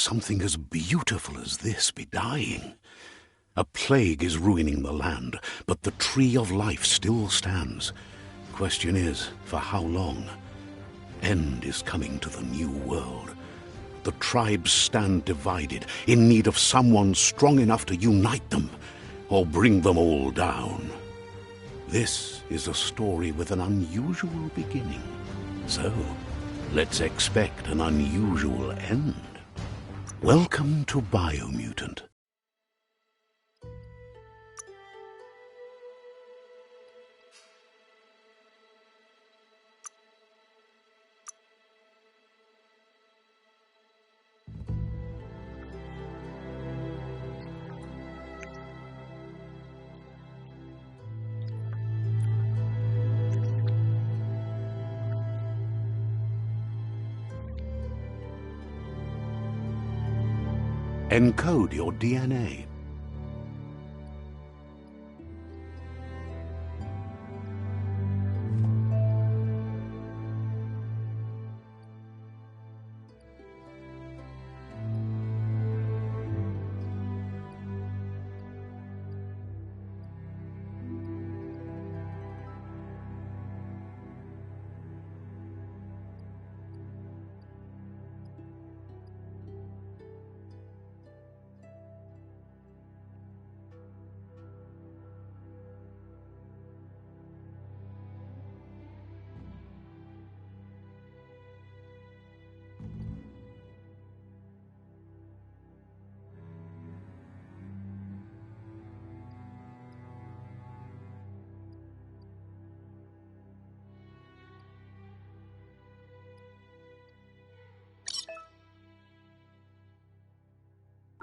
something as beautiful as this be dying? A plague is ruining the land, but the tree of life still stands. Question is, for how long? End is coming to the new world. The tribes stand divided, in need of someone strong enough to unite them, or bring them all down. This is a story with an unusual beginning. So, let's expect an unusual end. Welcome to BioMutant. Encode your DNA.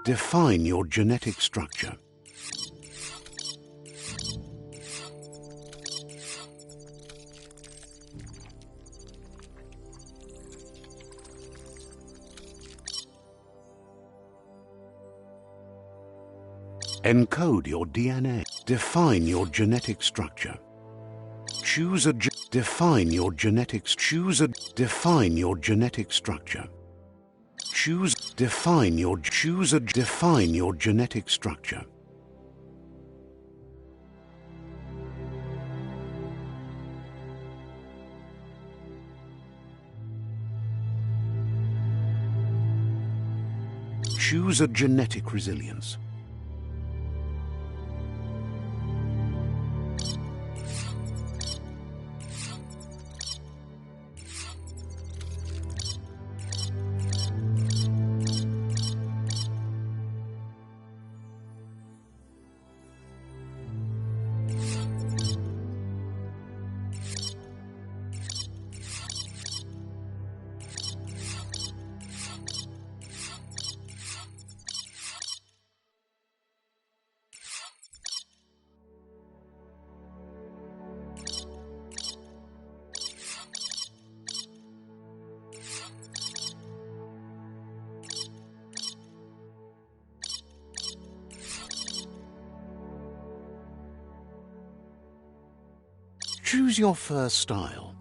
Define your genetic structure. Encode your DNA. Define your genetic structure. Define your genetics. Define your genetic structure. Define your genetic structure. Choose a genetic resilience. Choose your first style.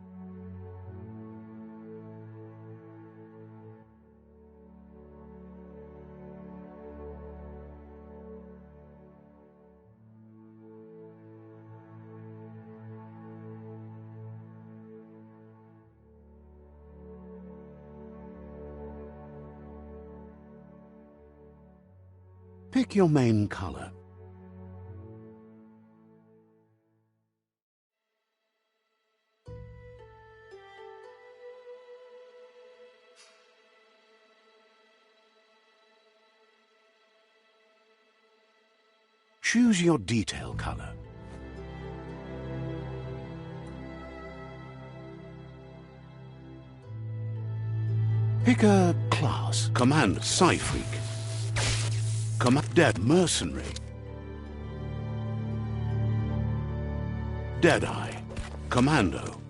Pick your main color. Choose your detail color. Pick a class. Command Psy-Freak. Command Dead Mercenary. Deadeye. Commando.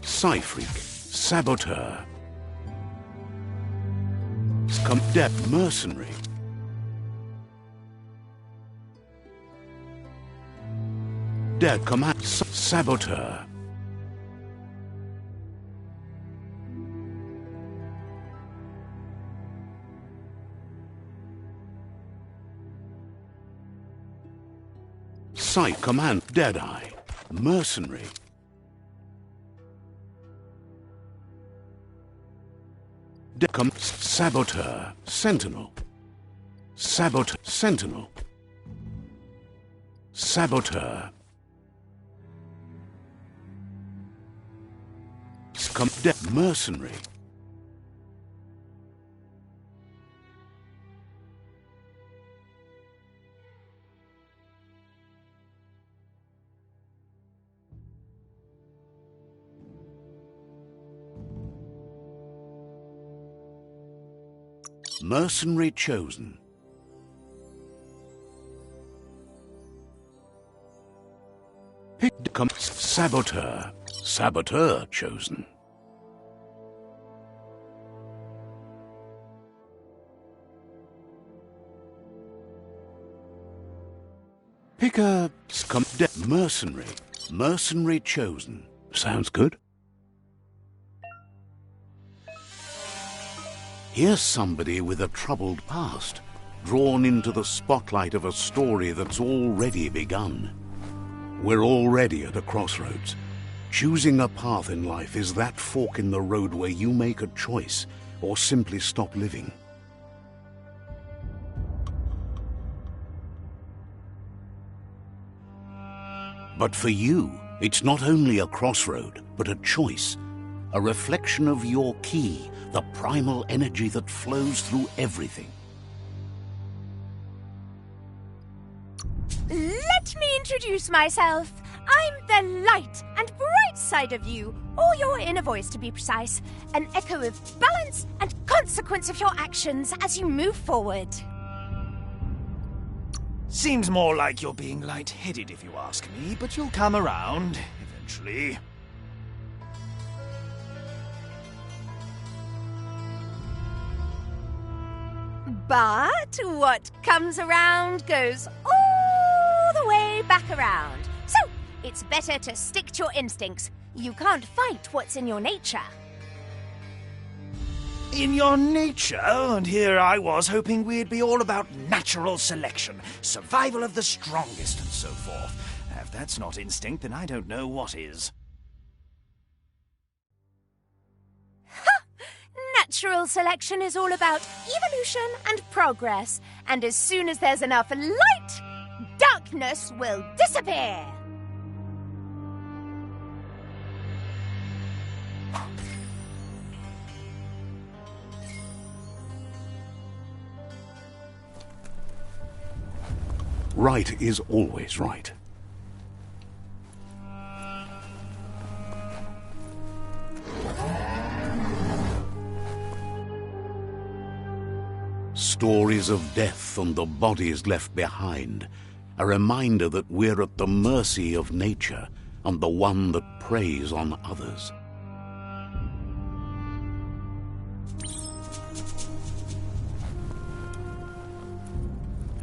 Psy-Freak. Saboteur. Dead Mercenary. Dead Command Saboteur. Sight, command, Deadeye, mercenary. Saboteur, sentinel. Saboteur, sentinel. Saboteur. Mercenary. Mercenary chosen. Saboteur. Saboteur chosen. Pick a mercenary. Mercenary chosen. Sounds good. Here's somebody with a troubled past, drawn into the spotlight of a story that's already begun. We're already at a crossroads. Choosing a path in life is that fork in the road where you make a choice or simply stop living. But for you, it's not only a crossroad, but a choice. A reflection of your key, the primal energy that flows through everything. Let me introduce myself. I'm the light and bright side of you, or your inner voice to be precise, an echo of balance and consequence of your actions as you move forward. Seems more like you're being light-headed if you ask me, but you'll come around eventually. But what comes around goes all the way back around. So, it's better to stick to your instincts. You can't fight what's in your nature. In your nature, and here I was hoping we'd be all about natural selection, survival of the strongest, and so forth. If that's not instinct, then I don't know what is. Natural selection is all about evolution and progress, and as soon as there's enough light, darkness will disappear. Right is always right. Stories of death and the bodies left behind, a reminder that we're at the mercy of nature and the one that preys on others.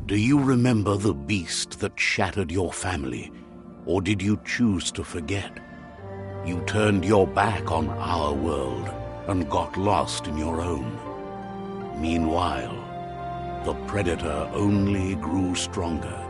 Do you remember the beast that shattered your family, or did you choose to forget? You turned your back on our world and got lost in your own. Meanwhile, the predator only grew stronger.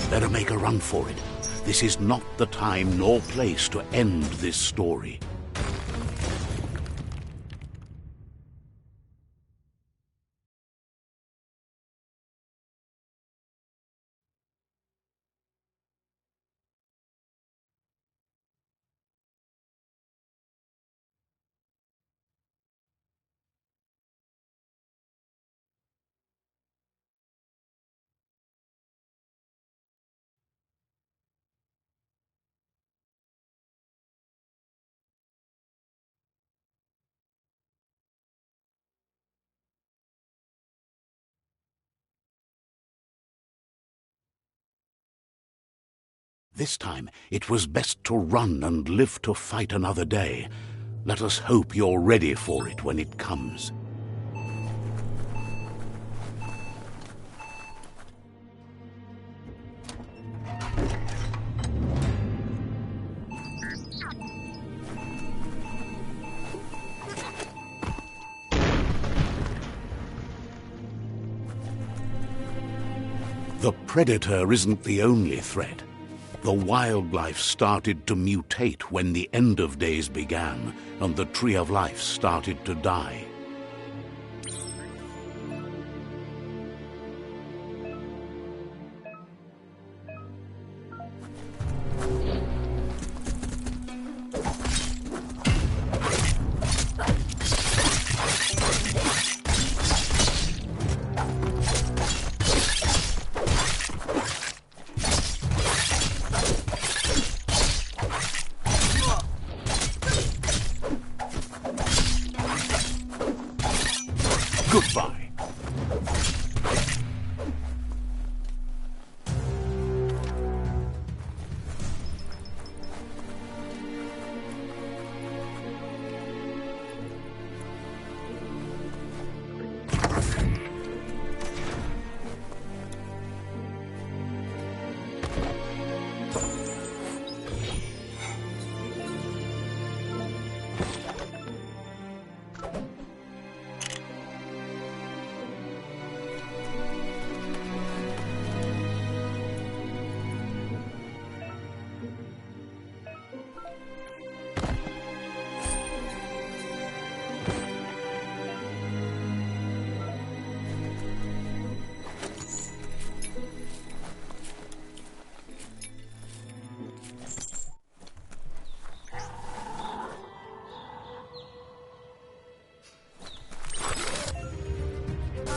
Better make a run for it. This is not the time nor place to end this story. This time it was best to run and live to fight another day. Let us hope you're ready for it when it comes. The predator isn't the only threat. The wildlife started to mutate when the end of days began, and the tree of life started to die. Goodbye.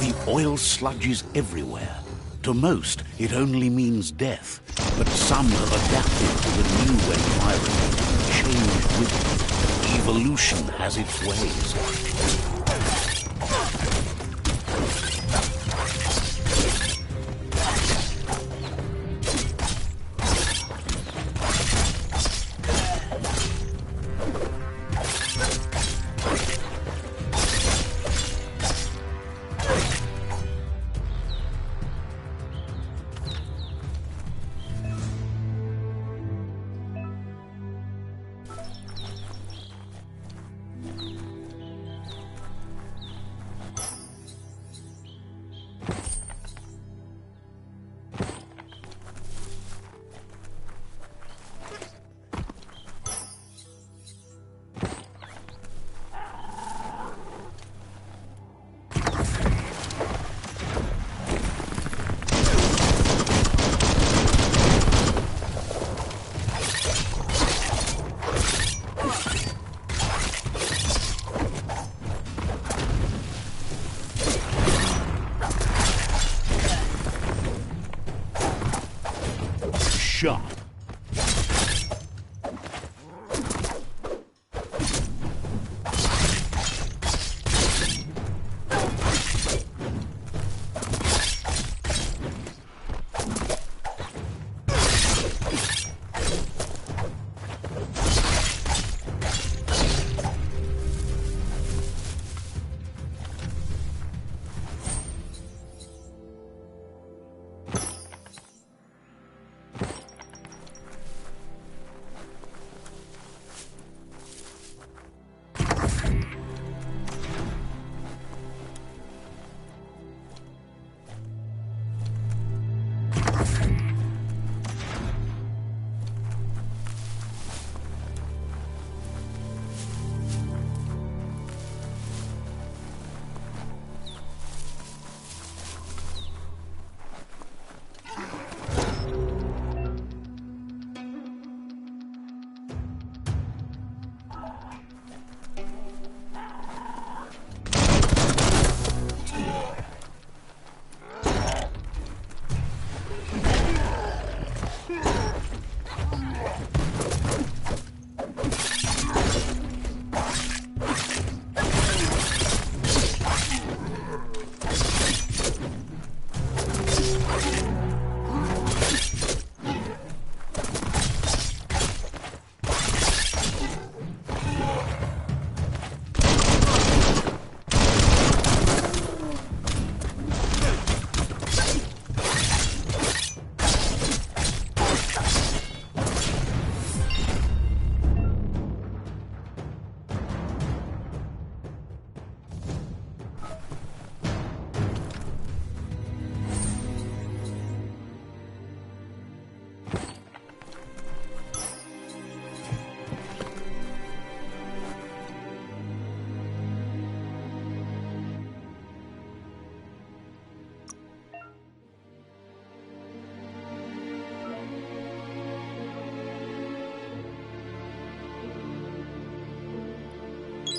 The oil sludge is everywhere. To most, it only means death, but some have adapted to the new environment, changed with it. Evolution has its ways.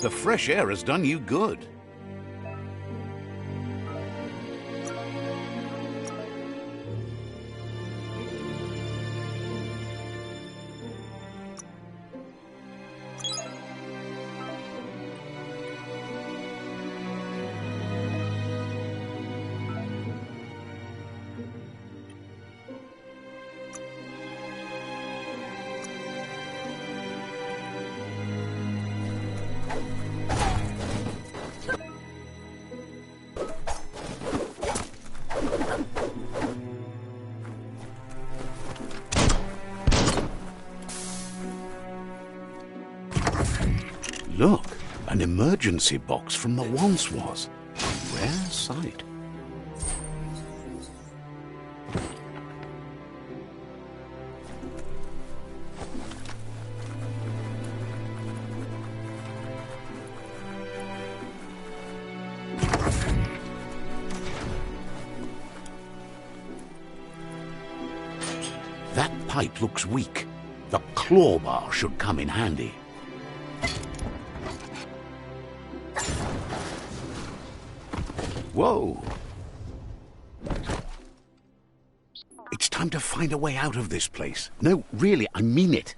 The fresh air has done you good. Look, an emergency box from the once was. A rare sight. That pipe looks weak. The claw bar should come in handy. Whoa! It's time to find a way out of this place. No, really, I mean it.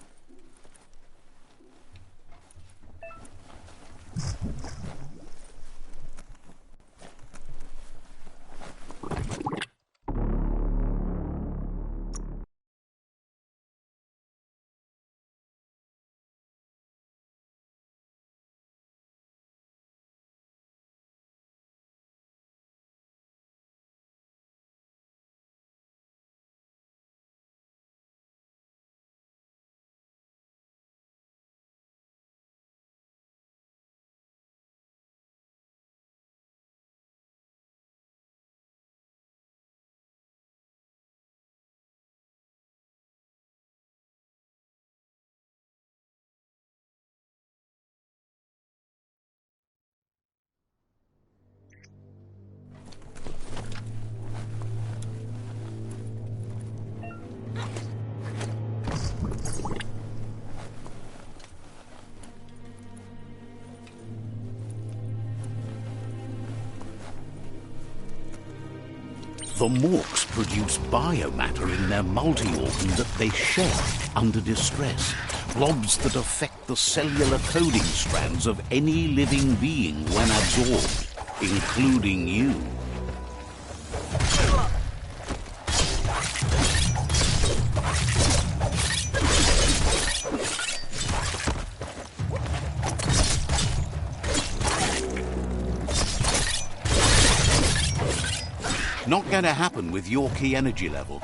The Morks produce biomatter in their multi-organ that they shed under distress. Blobs that affect the cellular coding strands of any living being when absorbed, including you. Not going to happen with your key energy level.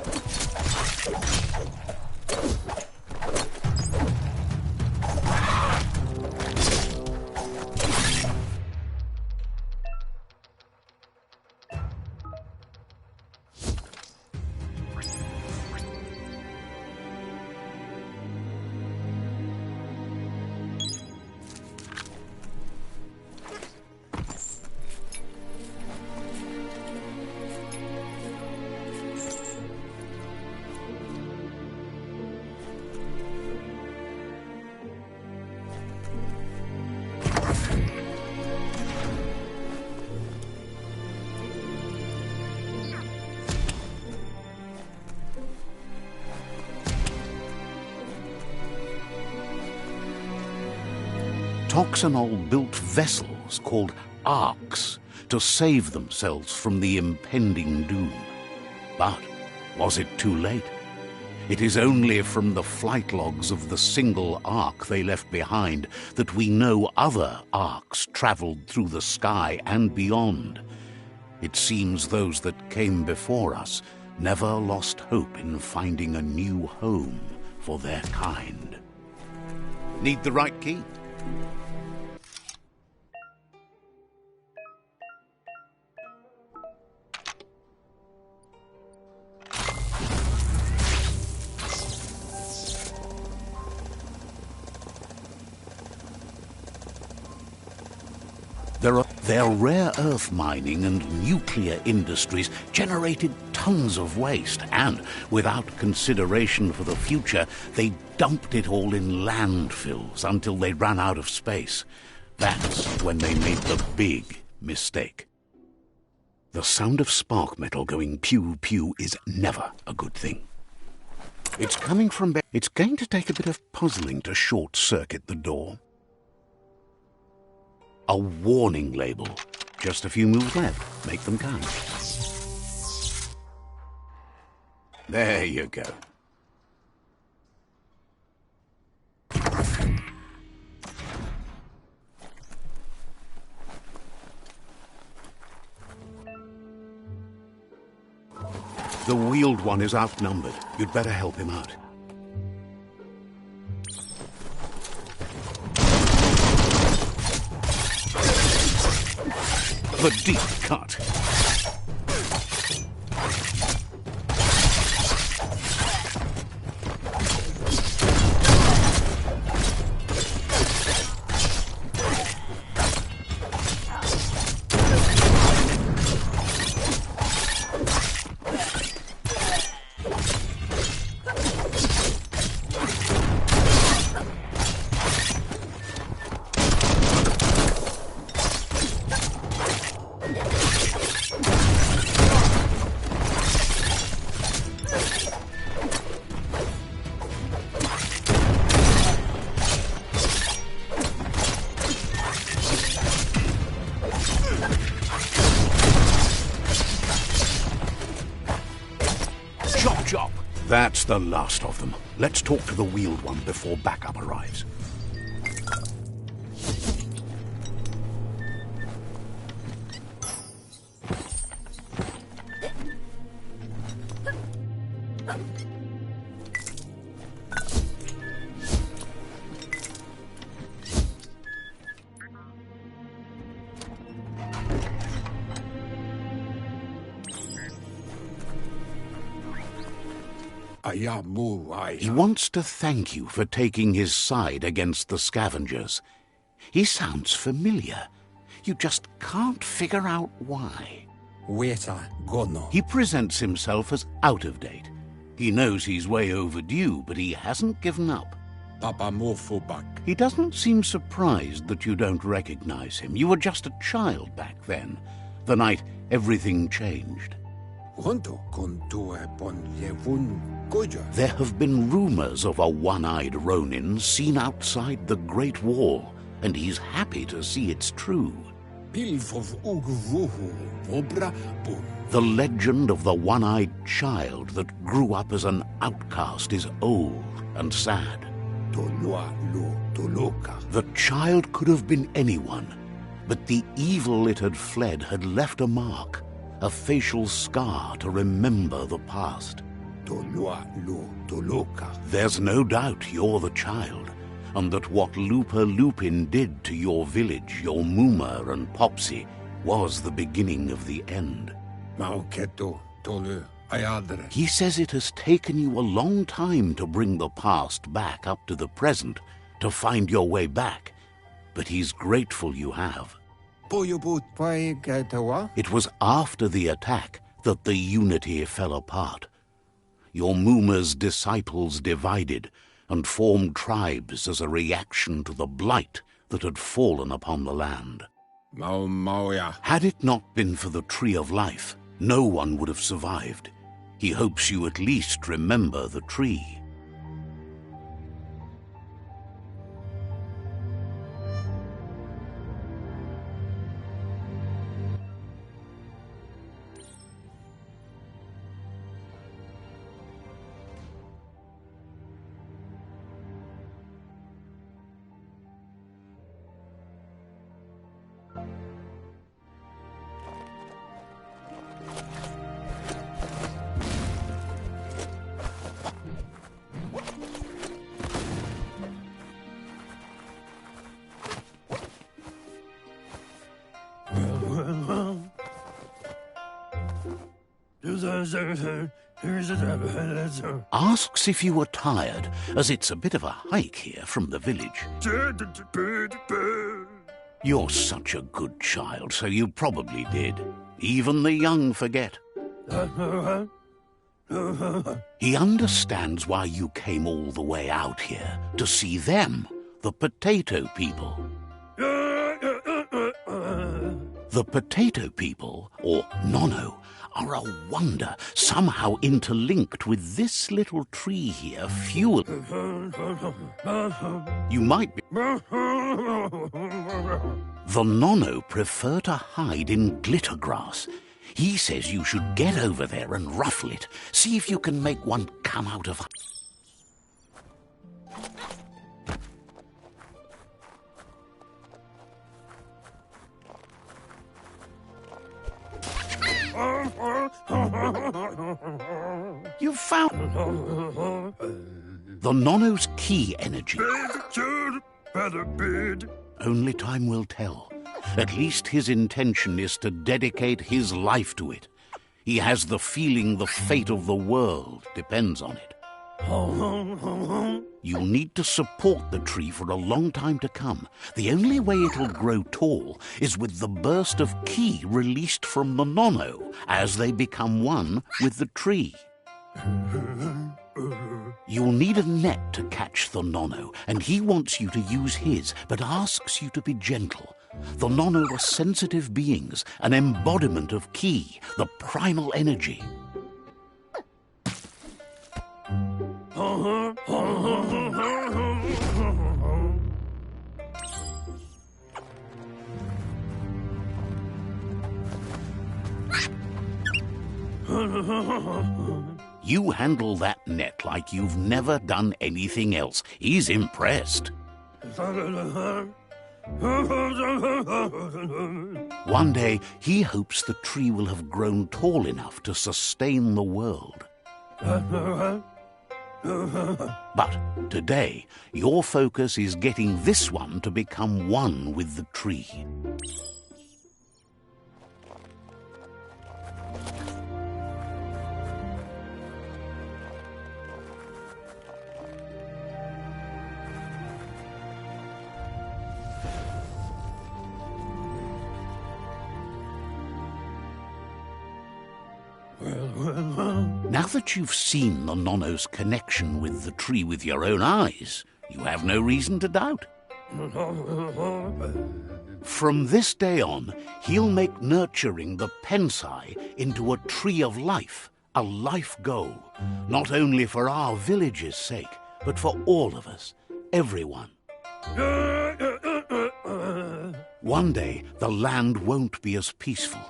Toxanol built vessels called arks to save themselves from the impending doom. But was it too late? It is only from the flight logs of the single ark they left behind that we know other arks traveled through the sky and beyond. It seems those that came before us never lost hope in finding a new home for their kind. Need the right key? Their rare earth mining and nuclear industries generated tons of waste, and without consideration for the future, they dumped it all in landfills until they ran out of space. That's when they made the big mistake. The sound of spark metal going pew-pew is never a good thing. It's coming from... It's going to take a bit of puzzling to short-circuit the door. A warning label. Just a few moves left. Make them count. There you go. The wheeled one is outnumbered. You'd better help him out. The deep cut. That's the last of them. Let's talk to the wheeled one before backup arrives. He wants to thank you for taking his side against the scavengers. He sounds familiar. You just can't figure out why. He presents himself as out of date. He knows he's way overdue, but he hasn't given up. He doesn't seem surprised that you don't recognize him. You were just a child back then, the night everything changed. There have been rumors of a one-eyed Ronin seen outside the Great Wall, and he's happy to see it's true. The legend of the one-eyed child that grew up as an outcast is old and sad. The child could have been anyone, but the evil it had fled had left a mark, a facial scar to remember the past. There's no doubt you're the child, and that what Lupa Lupin did to your village, your Muma and Popsy, was the beginning of the end. He says it has taken you a long time to bring the past back up to the present, to find your way back, but he's grateful you have. It was after the attack that the unity fell apart. Your Muma's disciples divided and formed tribes as a reaction to the blight that had fallen upon the land. Had it not been for the Tree of Life, no one would have survived. He hopes you at least remember the tree. Asks if you were tired, as it's a bit of a hike here from the village. You're such a good child, so you probably did. Even the young forget. He understands why you came all the way out here, to see them, the potato people. The potato people, or Nono, are a wonder, somehow interlinked with this little tree here, fuel. You might be... The Nono prefer to hide in glitter grass. He says you should get over there and ruffle it. See if you can make one come out of... You found... The Nono's key energy. Only time will tell. At least his intention is to dedicate his life to it. He has the feeling the fate of the world depends on it. You'll need to support the tree for a long time to come. The only way it'll grow tall is with the burst of ki released from the Nono as they become one with the tree. You'll need a net to catch the Nono, and he wants you to use his, but asks you to be gentle. The Nono are sensitive beings, an embodiment of ki, the primal energy. You handle that net like you've never done anything else. He's impressed. One day, he hopes the tree will have grown tall enough to sustain the world. But today, your focus is getting this one to become one with the tree. Now that you've seen the Nono's connection with the tree with your own eyes, you have no reason to doubt. From this day on, he'll make nurturing the Pensai into a tree of life, a life goal, not only for our village's sake, but for all of us, everyone. One day, the land won't be as peaceful.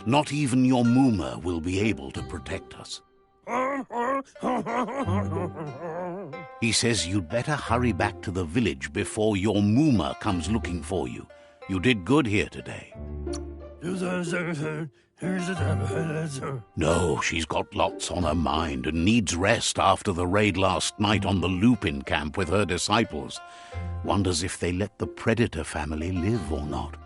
Not even your Muma will be able to protect us. He says you'd better hurry back to the village before your Muma comes looking for you. You did good here today. No, she's got lots on her mind and needs rest after the raid last night on the Lupin camp with her disciples. Wonders if they let the Predator family live or not.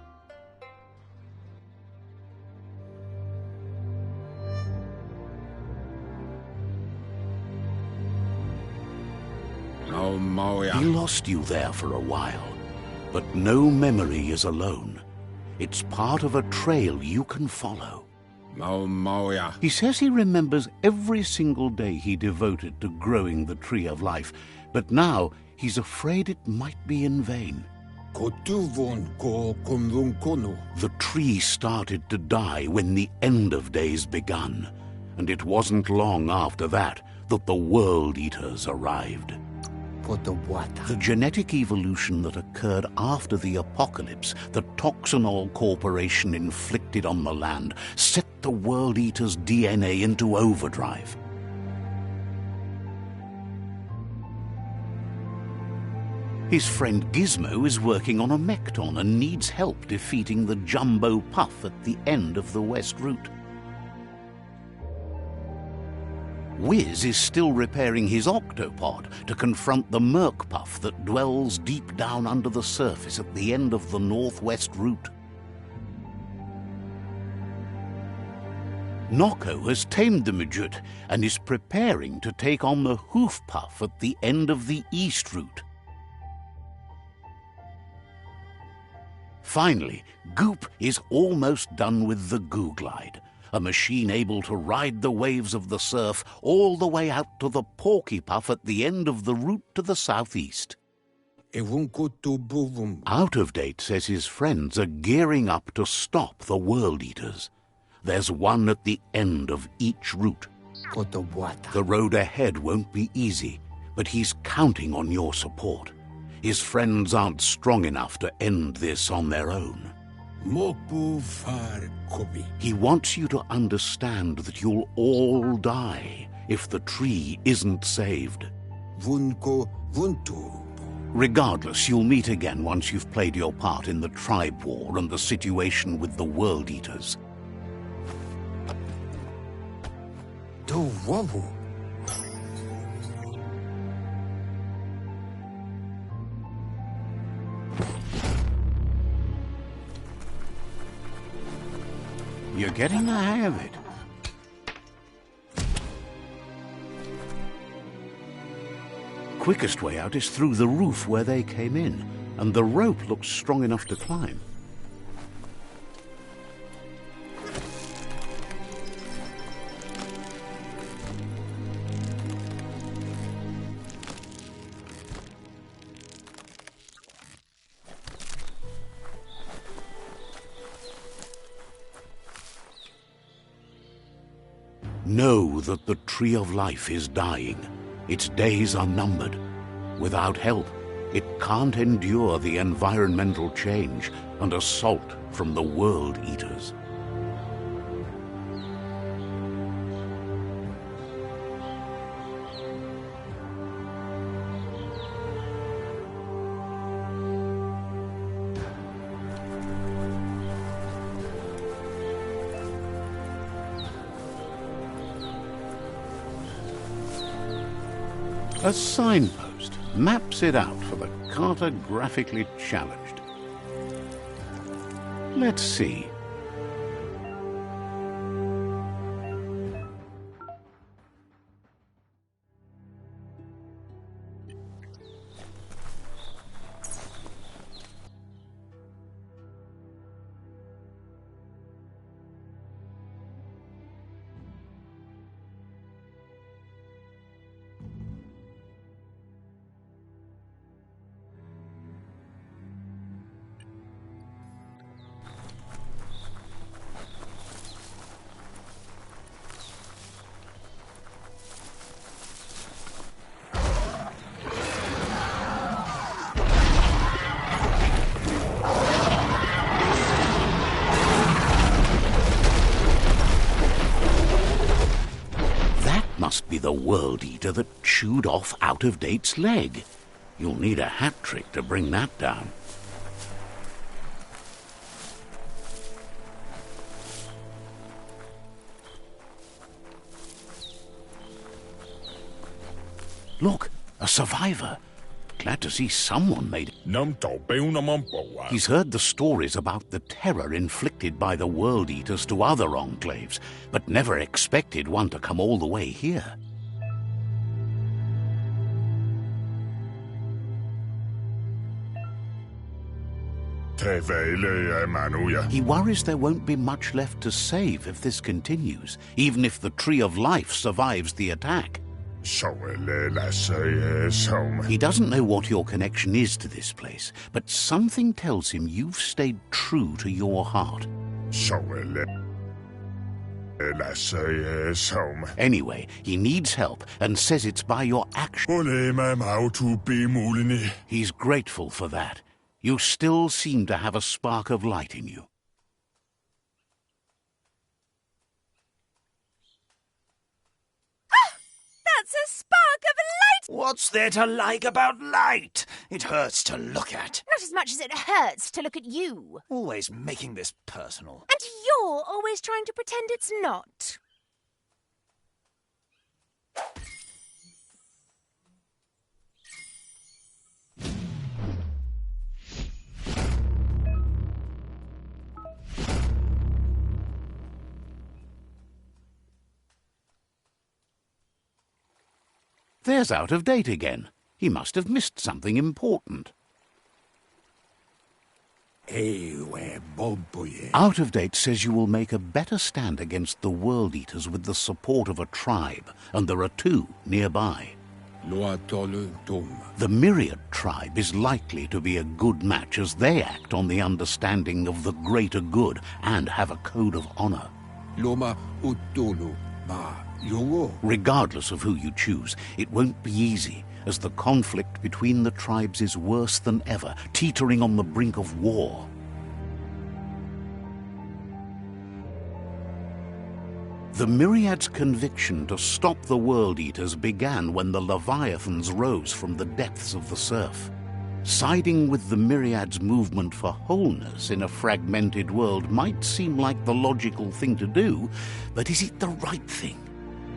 He lost you there for a while, but no memory is alone. It's part of a trail you can follow. He says he remembers every single day he devoted to growing the tree of life, but now he's afraid it might be in vain. The tree started to die when the end of days begun, and it wasn't long after that that the World Eaters arrived. The genetic evolution that occurred after the apocalypse that Toxanol Corporation inflicted on the land set the World Eater's DNA into overdrive. His friend Gizmo is working on a Mekton and needs help defeating the Jumbo Puff at the end of the West Route. Wiz is still repairing his octopod to confront the Merc Puff that dwells deep down under the surface at the end of the Northwest Route. Nocco has tamed the Midget and is preparing to take on the Hoof Puff at the end of the East Route. Finally, Goop is almost done with the Googlide, a machine able to ride the waves of the surf all the way out to the Porky Puff at the end of the route to the southeast. Out of Date says his friends are gearing up to stop the World Eaters. There's one at the end of each route. The road ahead won't be easy, but he's counting on your support. His friends aren't strong enough to end this on their own. He wants you to understand that you'll all die if the tree isn't saved. Regardless, you'll meet again once you've played your part in the tribe war and the situation with the World Eaters. You're getting the hang of it. Quickest way out is through the roof where they came in, and the rope looks strong enough to climb. Know that the Tree of Life is dying. Its days are numbered. Without help, it can't endure the environmental change and assault from the World Eaters. A signpost maps it out for the cartographically challenged. Let's see. Must be the World Eater that chewed off Out of Date's leg. You'll need a hat trick to bring that down. Look, a survivor. Glad to see someone made it. He's heard the stories about the terror inflicted by the World Eaters to other enclaves, but never expected one to come all the way here. He worries there won't be much left to save if this continues, even if the Tree of Life survives the attack. He doesn't know what your connection is to this place, but something tells him you've stayed true to your heart. Anyway, he needs help and says it's by your action. He's grateful for that. You still seem to have a spark of light in you. That's a spark of light! What's there to like about light? It hurts to look at. Not as much as it hurts to look at you. Always making this personal. And you're always trying to pretend it's not. There's Out of Date again. He must have missed something important. Out of Date says you will make a better stand against the World Eaters with the support of a tribe, and there are two nearby. The Myriad tribe is likely to be a good match as they act on the understanding of the greater good and have a code of honor. Regardless of who you choose, it won't be easy, as the conflict between the tribes is worse than ever, teetering on the brink of war. The Myriad's conviction to stop the World Eaters began when the Leviathans rose from the depths of the surf. Siding with the Myriad's movement for wholeness in a fragmented world might seem like the logical thing to do, but is it the right thing?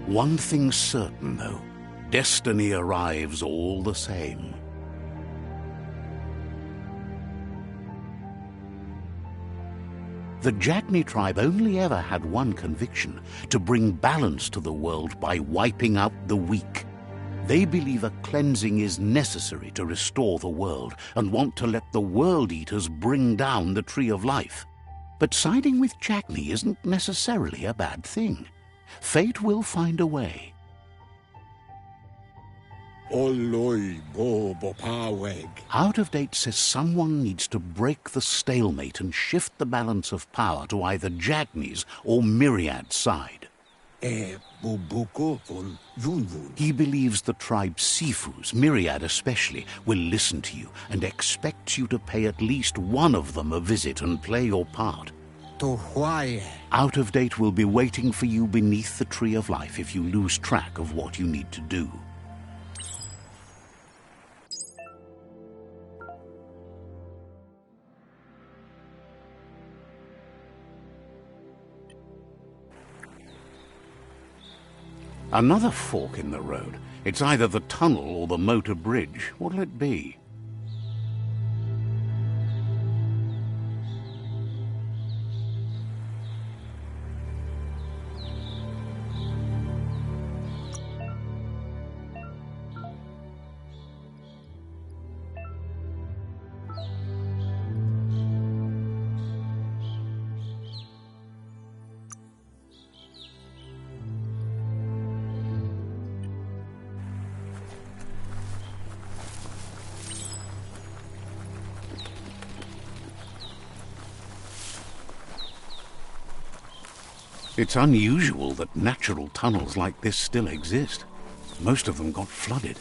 One thing's certain, though. Destiny arrives all the same. The Jagni tribe only ever had one conviction: to bring balance to the world by wiping out the weak. They believe a cleansing is necessary to restore the world and want to let the World Eaters bring down the Tree of Life. But siding with Jagni isn't necessarily a bad thing. Fate will find a way. Out of Date says someone needs to break the stalemate and shift the balance of power to either Jagni's or Myriad's side. He believes the tribe's Sifus, Myriad especially, will listen to you and expects you to pay at least one of them a visit and play your part. Out of Date will be waiting for you beneath the Tree of Life if you lose track of what you need to do. Another fork in the road. It's either the tunnel or the motor bridge. What'll it be? It's unusual that natural tunnels like this still exist. Most of them got flooded.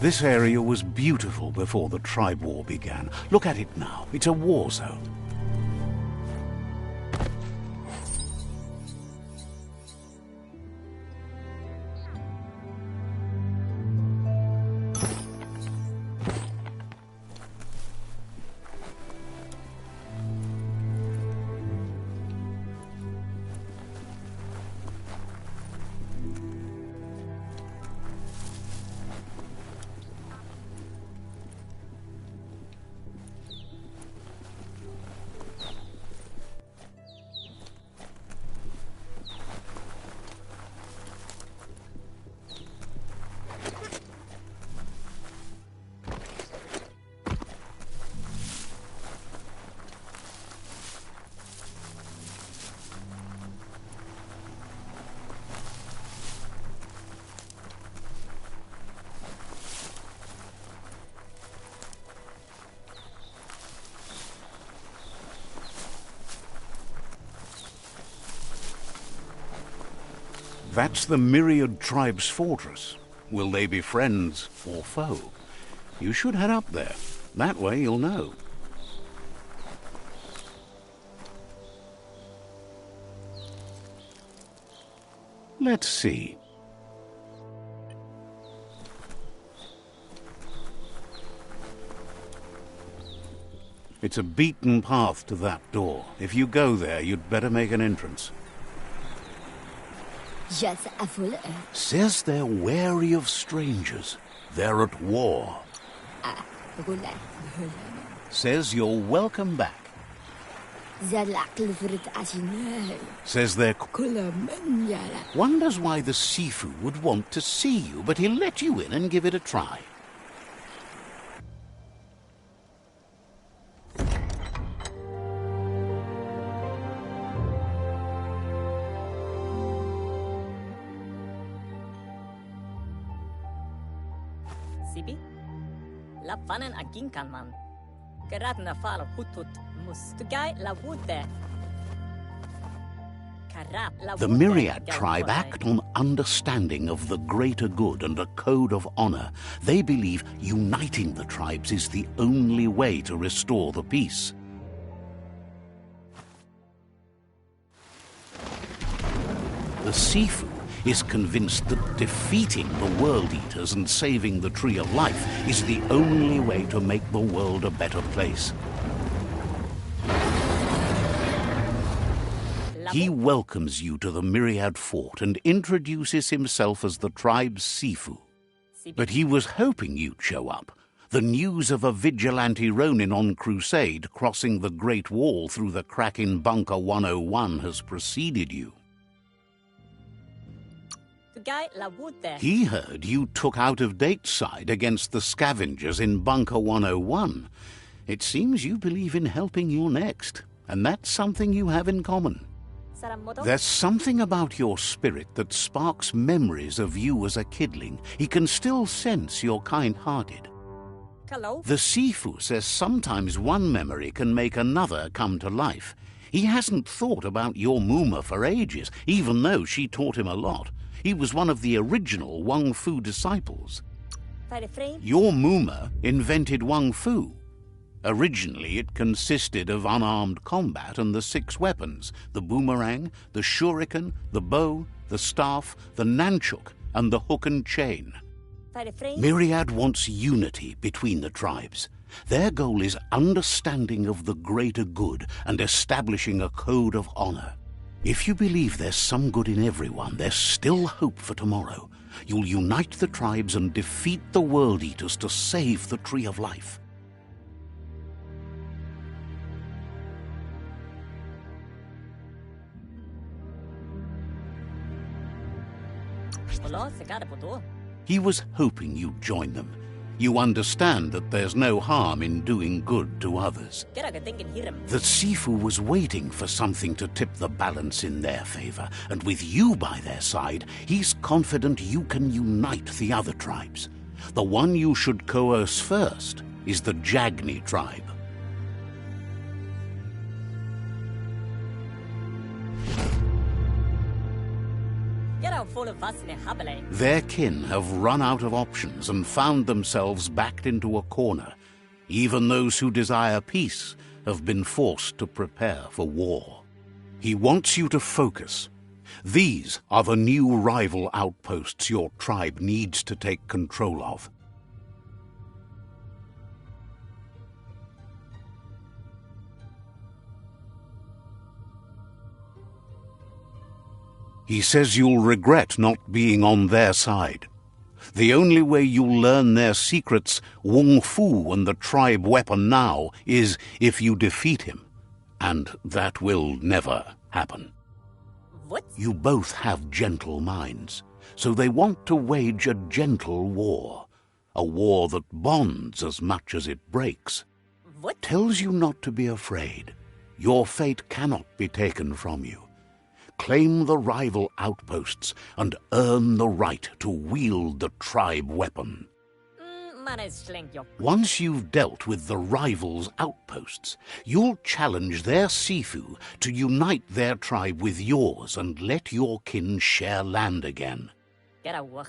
This area was beautiful before the tribe war began. Look at it now. It's a war zone. That's the Myriad tribe's fortress. Will they be friends or foe? You should head up there. That way you'll know. Let's see. It's a beaten path to that door. If you go there, you'd better make an entrance. Says they're wary of strangers. They're at war. Says you're welcome back. Says they're... Wonders why the Sifu would want to see you, but he'll let you in and give it a try. Sibi? La fanen aginkan man. Geradna fala hutut mustugai la wude. The Myriad tribe act on understanding of the greater good and a code of honor. They believe uniting the tribes is the only way to restore the peace. The Sifu is convinced that defeating the World Eaters and saving the Tree of Life is the only way to make the world a better place. He welcomes you to the Myriad Fort and introduces himself as the tribe's Sifu. But he was hoping you'd show up. The news of a vigilante Ronin on crusade crossing the Great Wall through the crack in Bunker 101 has preceded you. He heard you took out-of-date side against the scavengers in Bunker 101. It seems you believe in helping your next, and that's something you have in common. There's something about your spirit that sparks memories of you as a kidling. He can still sense you're kind-hearted. The Sifu says sometimes one memory can make another come to life. He hasn't thought about your Muma for ages, even though she taught him a lot. He was one of the original Wang Fu disciples. Your Muma invented Wang Fu. Originally, it consisted of unarmed combat and the 6 weapons: the boomerang, the shuriken, the bow, the staff, the nunchuk, and the hook and chain. Myriad wants unity between the tribes. Their goal is understanding of the greater good and establishing a code of honor. If you believe there's some good in everyone, there's still hope for tomorrow. You'll unite the tribes and defeat the World Eaters to save the Tree of Life. He was hoping you'd join them. You understand that there's no harm in doing good to others. The Sifu was waiting for something to tip the balance in their favor, and with you by their side, he's confident you can unite the other tribes. The one you should coerce first is the Jagni tribe. Their kin have run out of options and found themselves backed into a corner. Even those who desire peace have been forced to prepare for war. He wants you to focus. These are the new rival outposts your tribe needs to take control of. He says you'll regret not being on their side. The only way you'll learn their secrets, Wung Fu and the tribe weapon now, is if you defeat him. And that will never happen. What? You both have gentle minds, so they want to wage a gentle war. A war that bonds as much as it breaks. What? Tells you not to be afraid. Your fate cannot be taken from you. Claim the rival outposts and earn the right to wield the tribe weapon. Once you've dealt with the rivals' outposts, you'll challenge their Sifu to unite their tribe with yours and let your kin share land again.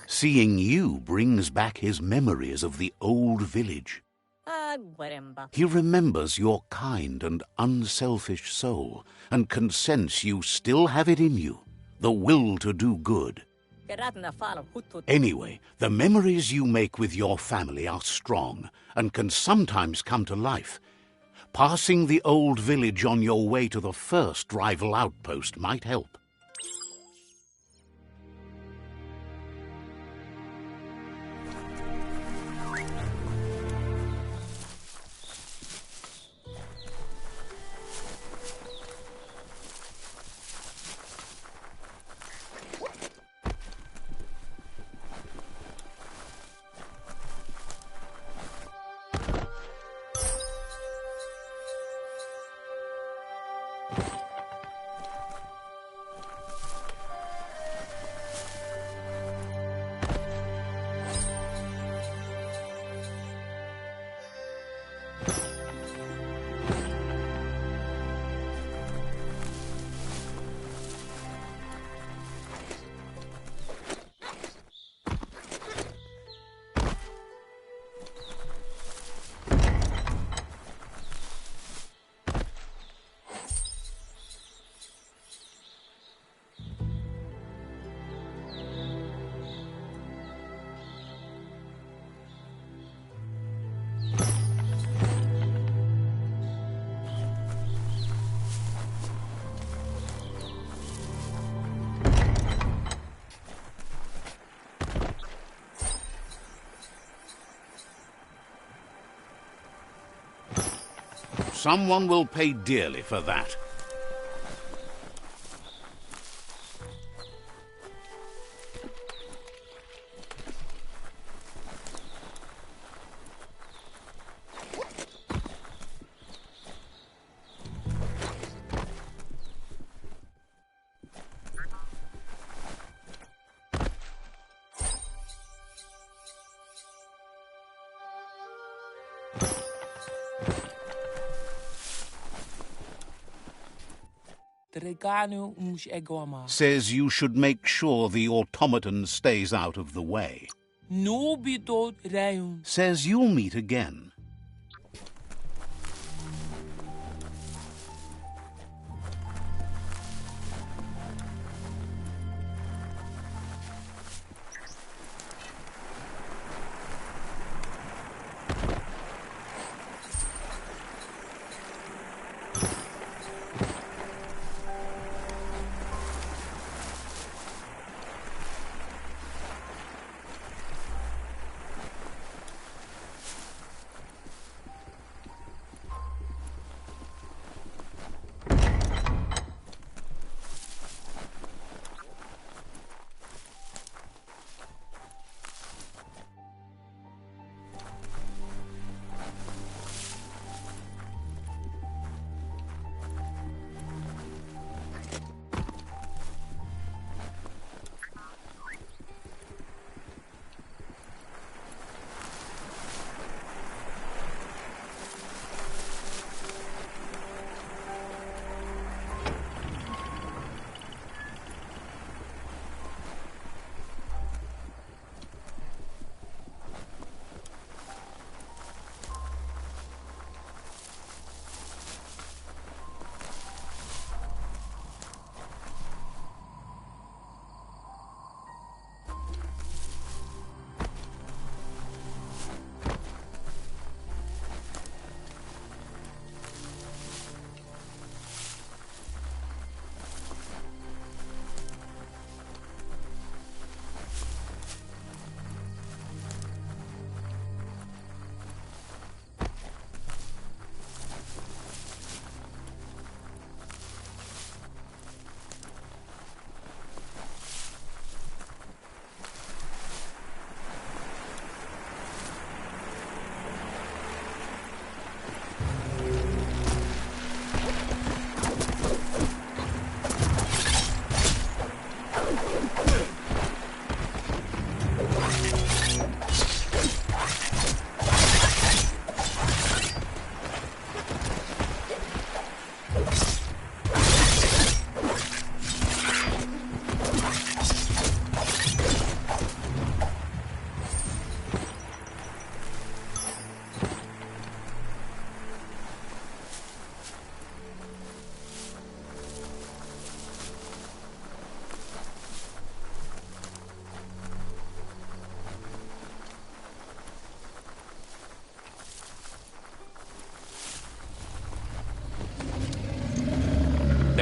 Seeing you brings back his memories of the old village. He remembers your kind and unselfish soul and can sense you still have it in you. the will to do good. Anyway, the memories you make with your family are strong and can sometimes come to life. Passing the old village on your way to the first rival outpost might help. Someone will pay dearly for that. Says you should make sure the automaton stays out of the way. Says you'll meet again.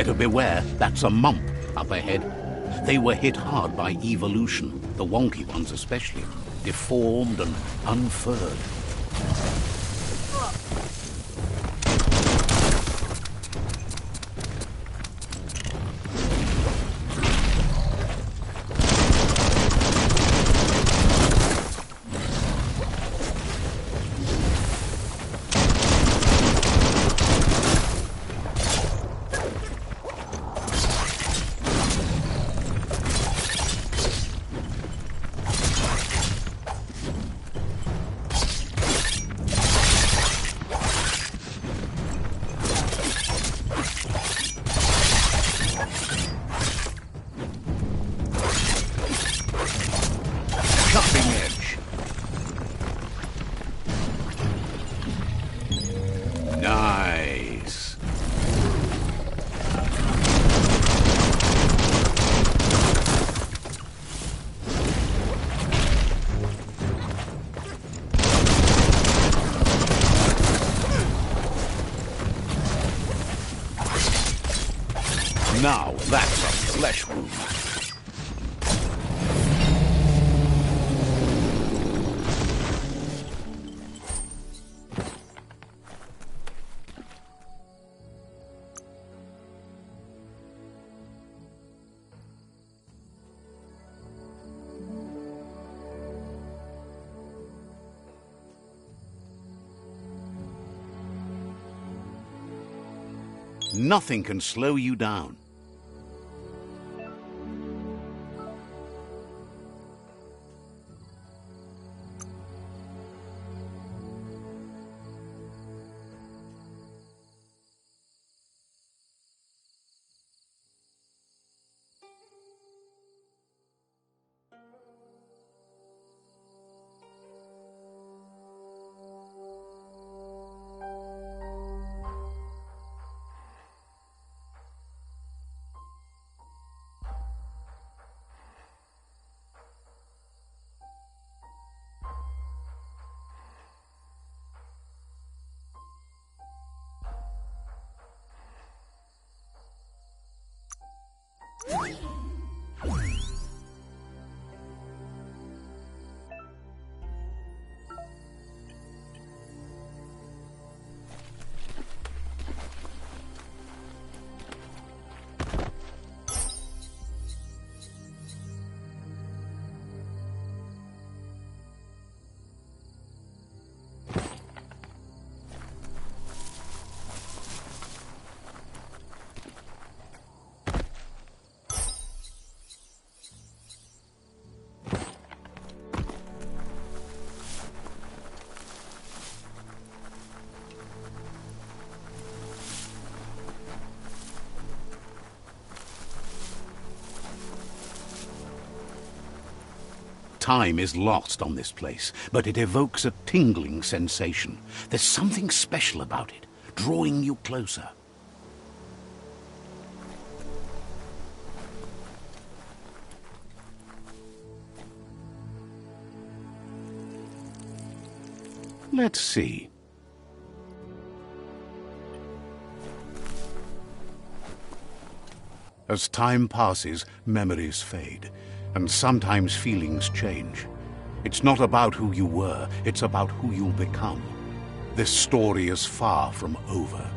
Better beware, that's a mump up ahead. They were hit hard by evolution, the wonky ones especially, deformed and unfurred. Cutting edge. Nice. Now that's a flesh wound. Nothing can slow you down. Time is lost on this place, but it evokes a tingling sensation. There's something special about it, drawing you closer. Let's see. As time passes, memories fade, and sometimes feelings change. It's not about who you were, it's about who you'll become. This story is far from over.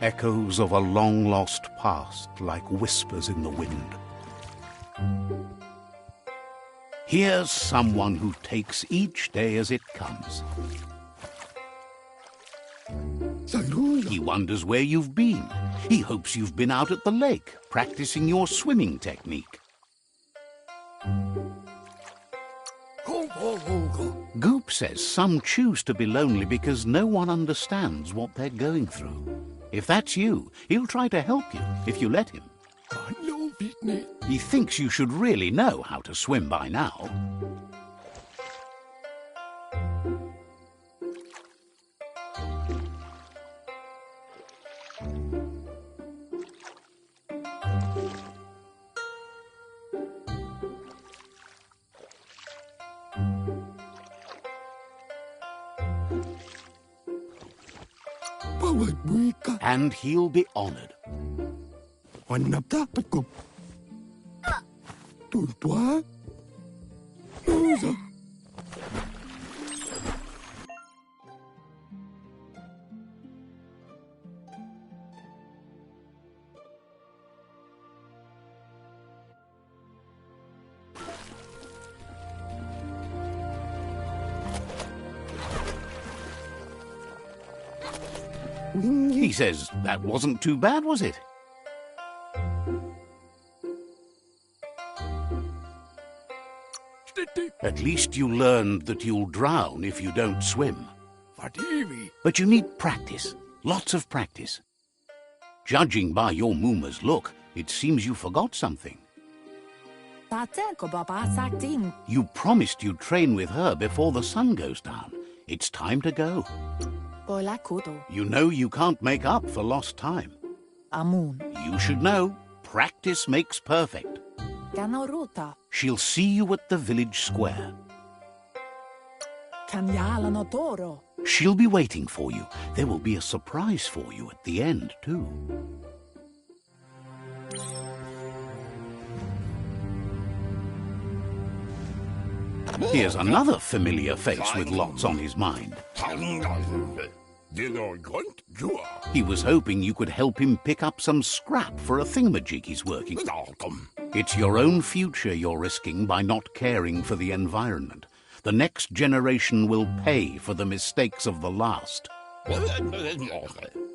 Echoes of a long-lost past, like whispers in the wind. Here's someone who takes each day as it comes. He wonders where you've been. He hopes you've been out at the lake, practicing your swimming technique. Goop says some choose to be lonely because no one understands what they're going through. If that's you, he'll try to help you if you let him. He thinks you should really know how to swim by now. And he'll be honored. He says that wasn't too bad, was it? At least you learned that you'll drown if you don't swim. But you need practice, lots of practice. Judging by your Mooma's look, it seems you forgot something. You promised you'd train with her before the sun goes down. It's time to go. You know you can't make up for lost time. You should know, practice makes perfect. She'll see you at the village square. She'll be waiting for you. There will be a surprise for you at the end, too. Here's another familiar face with lots on his mind. He was hoping you could help him pick up some scrap for a thingamajig he's working. It's your own future you're risking by not caring for the environment. The next generation will pay for the mistakes of the last.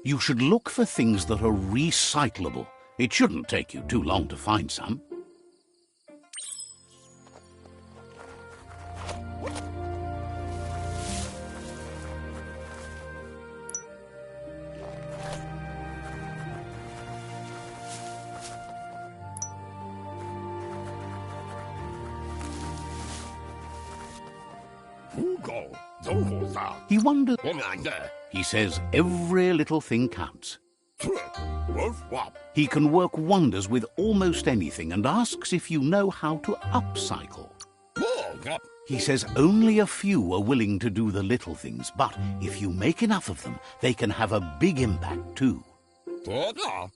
You should look for things that are recyclable. It shouldn't take you too long to find some. He wonders. He says every little thing counts. He can work wonders with almost anything and asks if you know how to upcycle. He says only a few are willing to do the little things, but if you make enough of them, they can have a big impact too.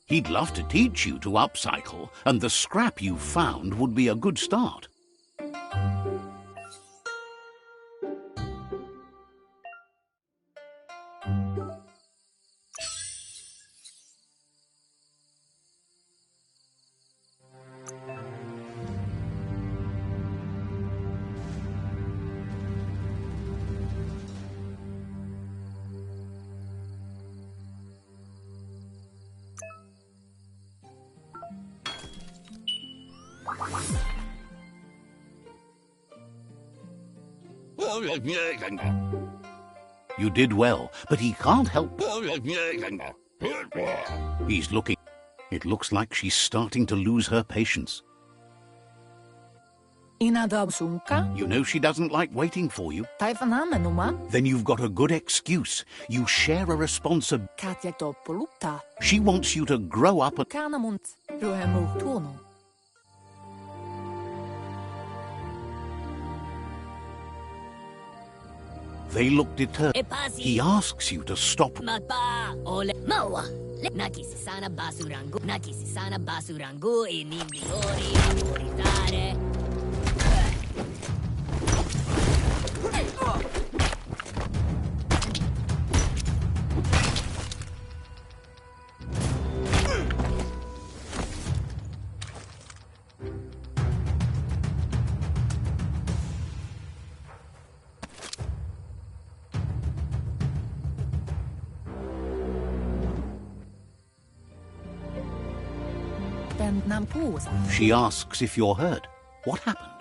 He'd love to teach you to upcycle, and the scrap you found would be a good start. You did well, but he can't help. He's looking. It looks like she's starting to lose her patience. You know she doesn't like waiting for you. Then you've got a good excuse. You share a responsibility. She wants you to grow up and... They look determined. He asks you to stop. She asks if you're hurt. What happened?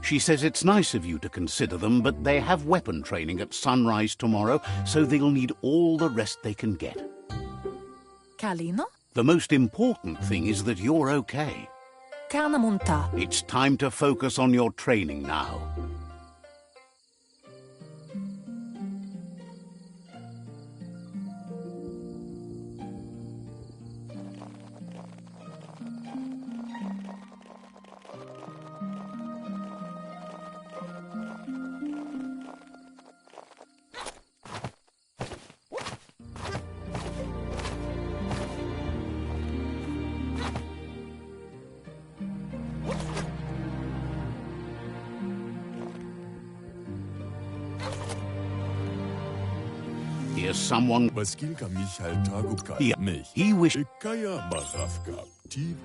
She says it's nice of you to consider them, but they have weapon training at sunrise tomorrow, so they'll need all the rest they can get. The most important thing is that you're okay. It's time to focus on your training now. Here's someone. Baskilka Michal Tagubka. He wished. Kaya Marafka. Tib.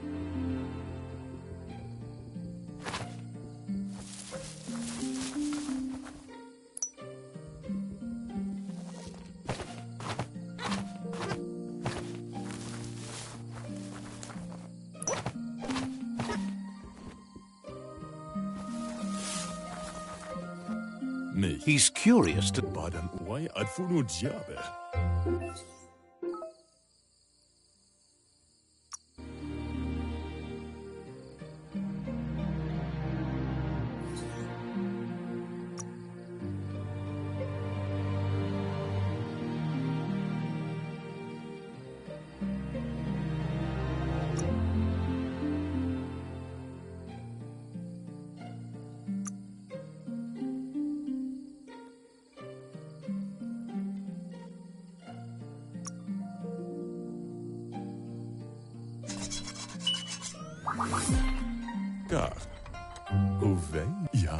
He's curious to. Badan why adfunu jabe. Gar. Uwe? Ja.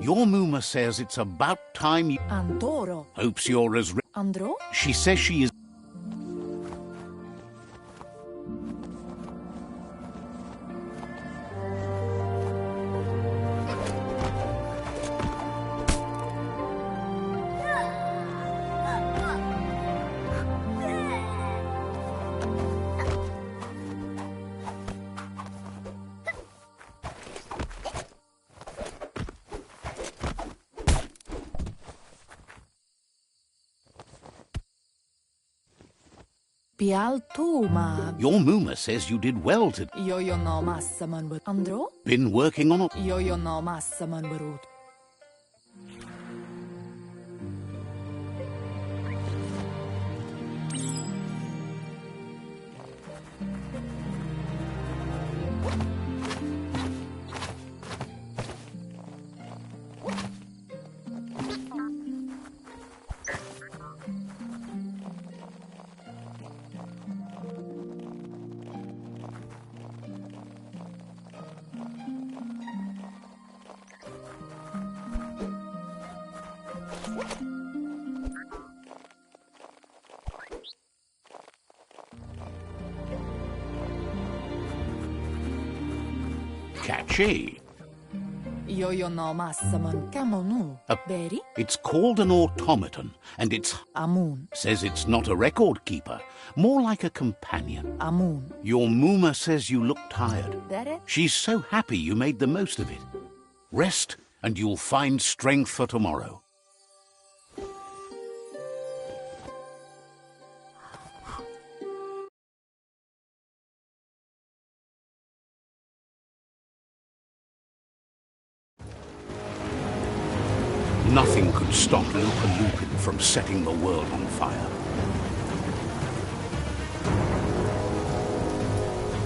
Your Muma says it's about time you. Andoro. Hopes you're as. Andro? She says she is. Pialtuma. Your Muma says you did well to. Yo no massaman but Andro? Been working on it. Yo no massaman barut. Catchy. Yo no massaman kamonu. Beri? It's called an automaton, and it's. Amun. Says it's not a record keeper, more like a companion. Amun. Your Muma says you look tired. Dere? She's so happy you made the most of it. Rest, and you'll find strength for tomorrow. Nothing could stop Lupa Lupin from setting the world on fire.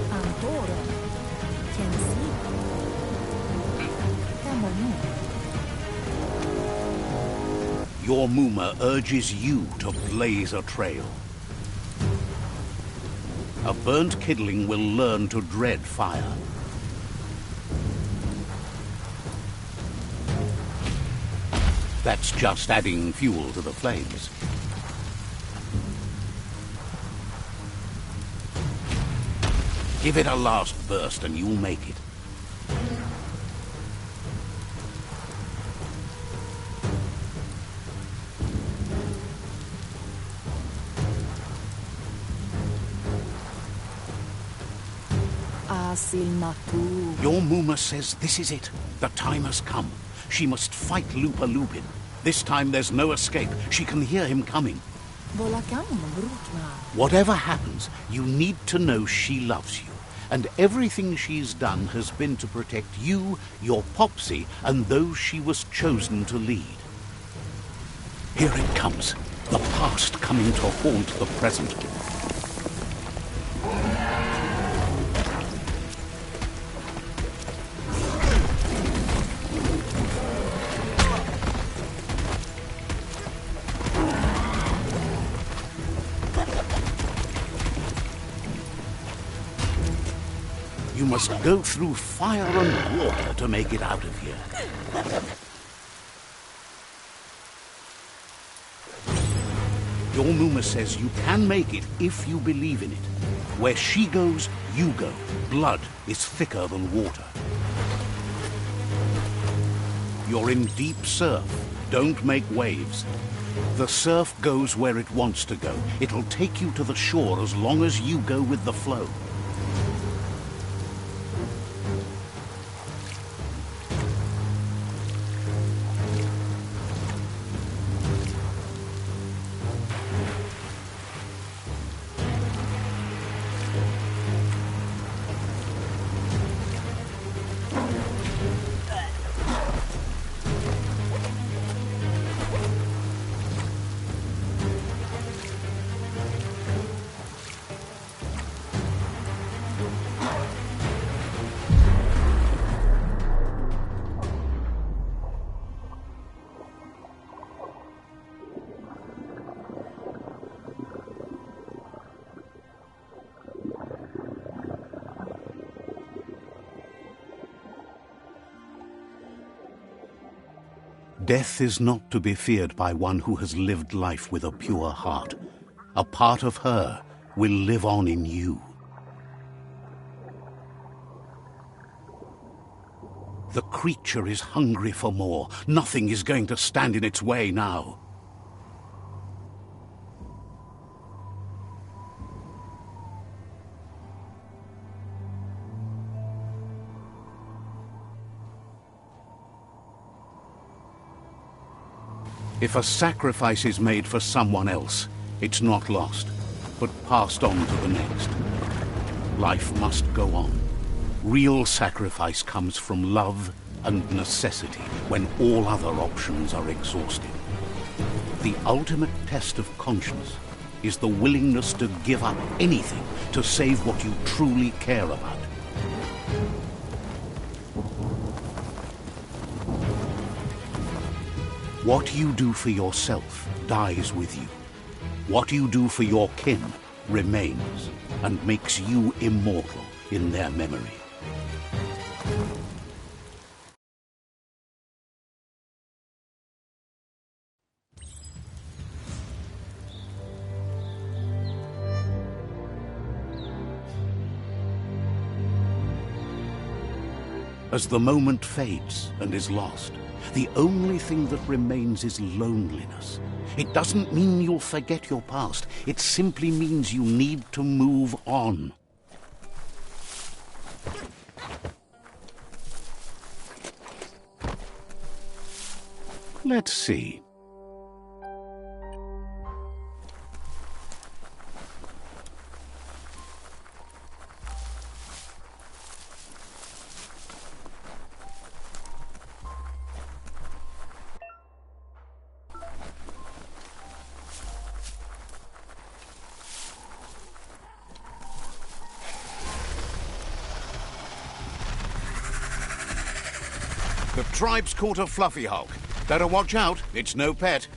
Andoro. Kensi. Kamonu. Your Muma urges you to blaze a trail. A burnt kidling will learn to dread fire. That's just adding fuel to the flames. Give it a last burst and you'll make it. Asilnatu. Your Muma says this is it. The time has come. She must fight Lupa Lupin. This time there's no escape. She can hear him coming. Whatever happens, you need to know she loves you. And everything she's done has been to protect you, your Popsy, and those she was chosen to lead. Here it comes. The past coming to haunt the present. must go through fire and water to make it out of here. Your Muma says you can make it if you believe in it. Where she goes, you go. Blood is thicker than water. You're in deep surf. Don't make waves. The surf goes where it wants to go. It'll take you to the shore as long as you go with the flow. Death is not to be feared by one who has lived life with a pure heart. A part of her will live on in you. The creature is hungry for more. Nothing is going to stand in its way now. If a sacrifice is made for someone else, it's not lost, but passed on to the next. Life must go on. Real sacrifice comes from love and necessity when all other options are exhausted. The ultimate test of conscience is the willingness to give up anything to save what you truly care about. What you do for yourself dies with you. What you do for your kin remains and makes you immortal in their memory. As the moment fades and is lost, the only thing that remains is loneliness. It doesn't mean you'll forget your past. It simply means you need to move on. Let's see. The tribe's caught a fluffy hulk. Better watch out, it's no pet.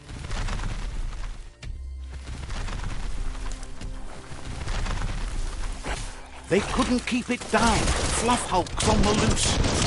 They couldn't keep it down. Fluff Hulk's on the loose.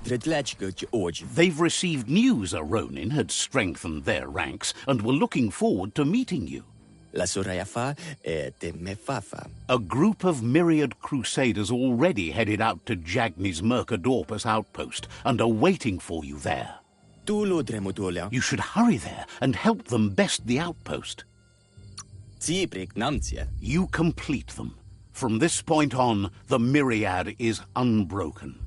They've received news a Ronin had strengthened their ranks and were looking forward to meeting you. A group of myriad crusaders already headed out to Jagni's Mercadorpus outpost and are waiting for you there. You should hurry there and help them best the outpost. You complete them. From this point on, the myriad is unbroken.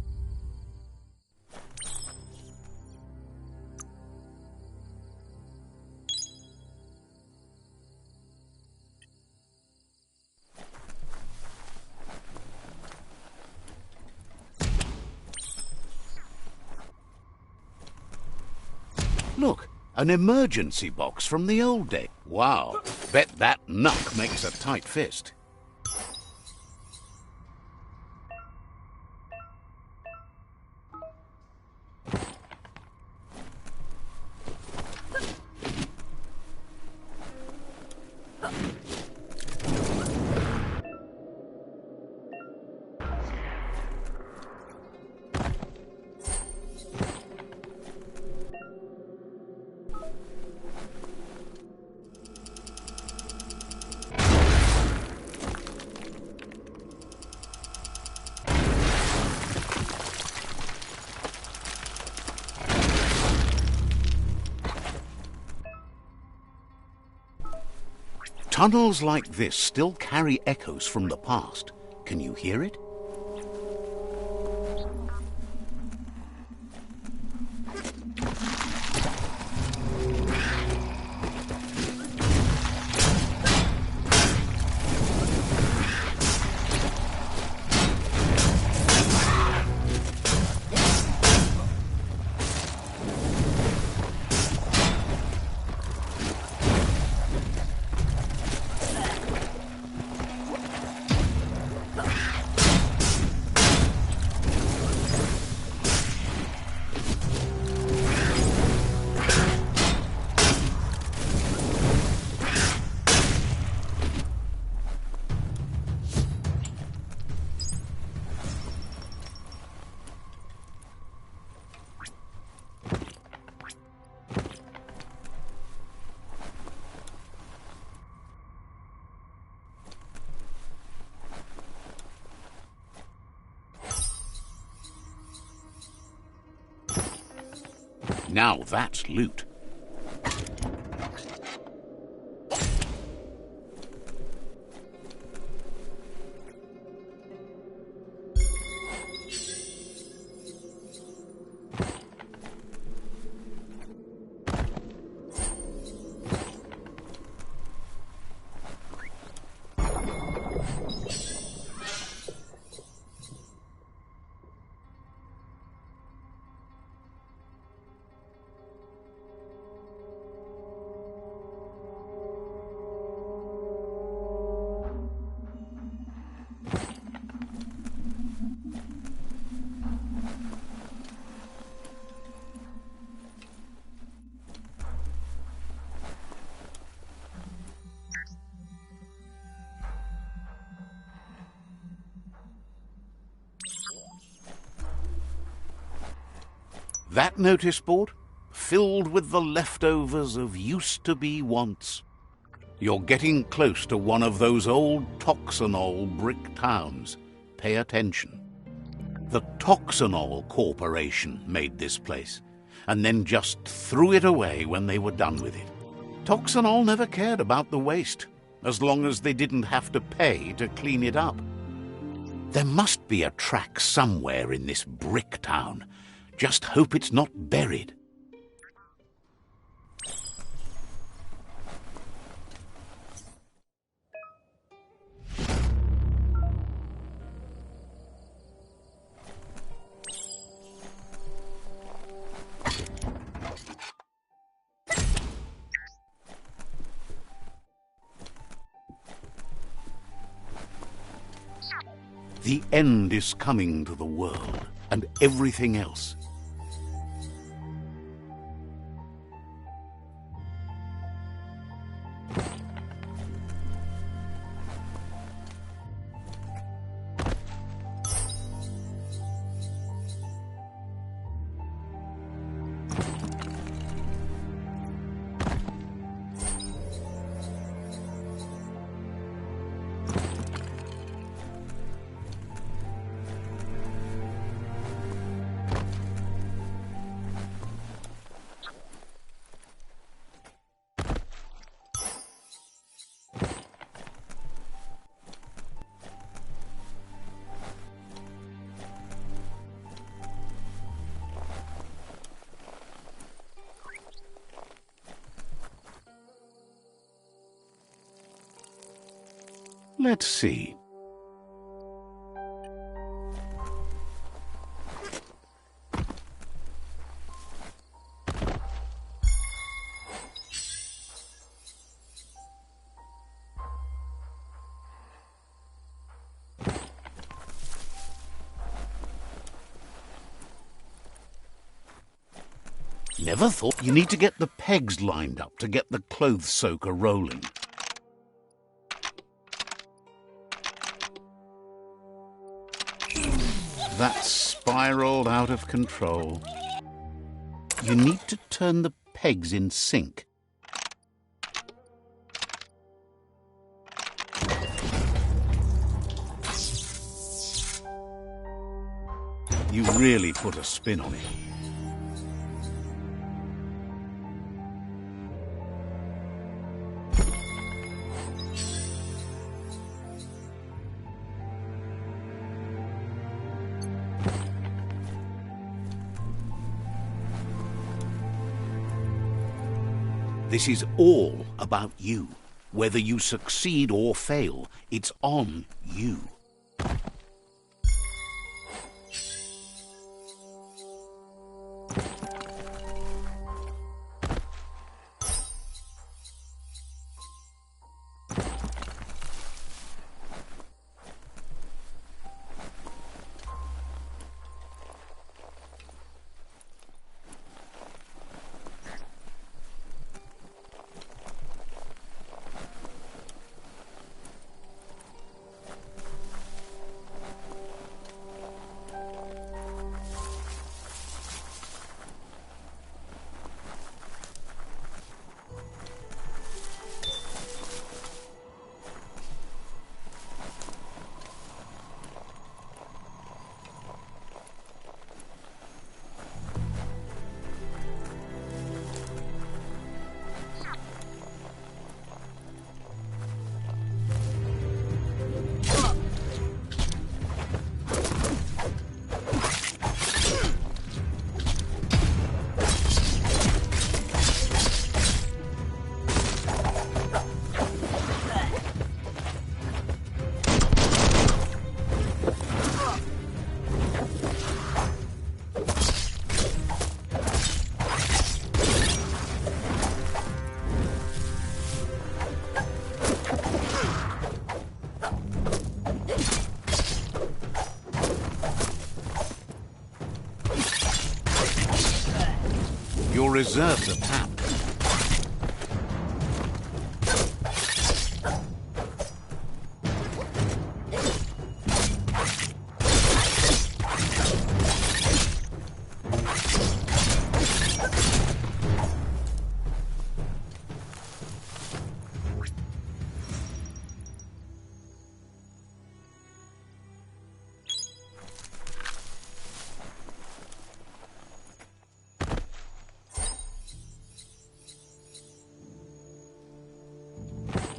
Look, an emergency box from the old day. Wow, bet that knuck makes a tight fist. Tunnels like this still carry echoes from the past. Can you hear it? Now that's loot. That notice board? Filled with the leftovers of used-to-be wants. You're getting close to one of those old Toxanol brick towns. Pay attention. The Toxanol Corporation made this place, and then just threw it away when they were done with it. Toxanol never cared about the waste, as long as they didn't have to pay to clean it up. There must be a track somewhere in this brick town. Just hope it's not buried. The end is coming to the world and everything else. Let's see. Never thought you need to get the pegs lined up to get the clothes soaker rolling. That's spiraled out of control. You need to turn the pegs in sync. You really put a spin on it. This is all about you. Whether you succeed or fail, it's on you. Your reserves are tapped.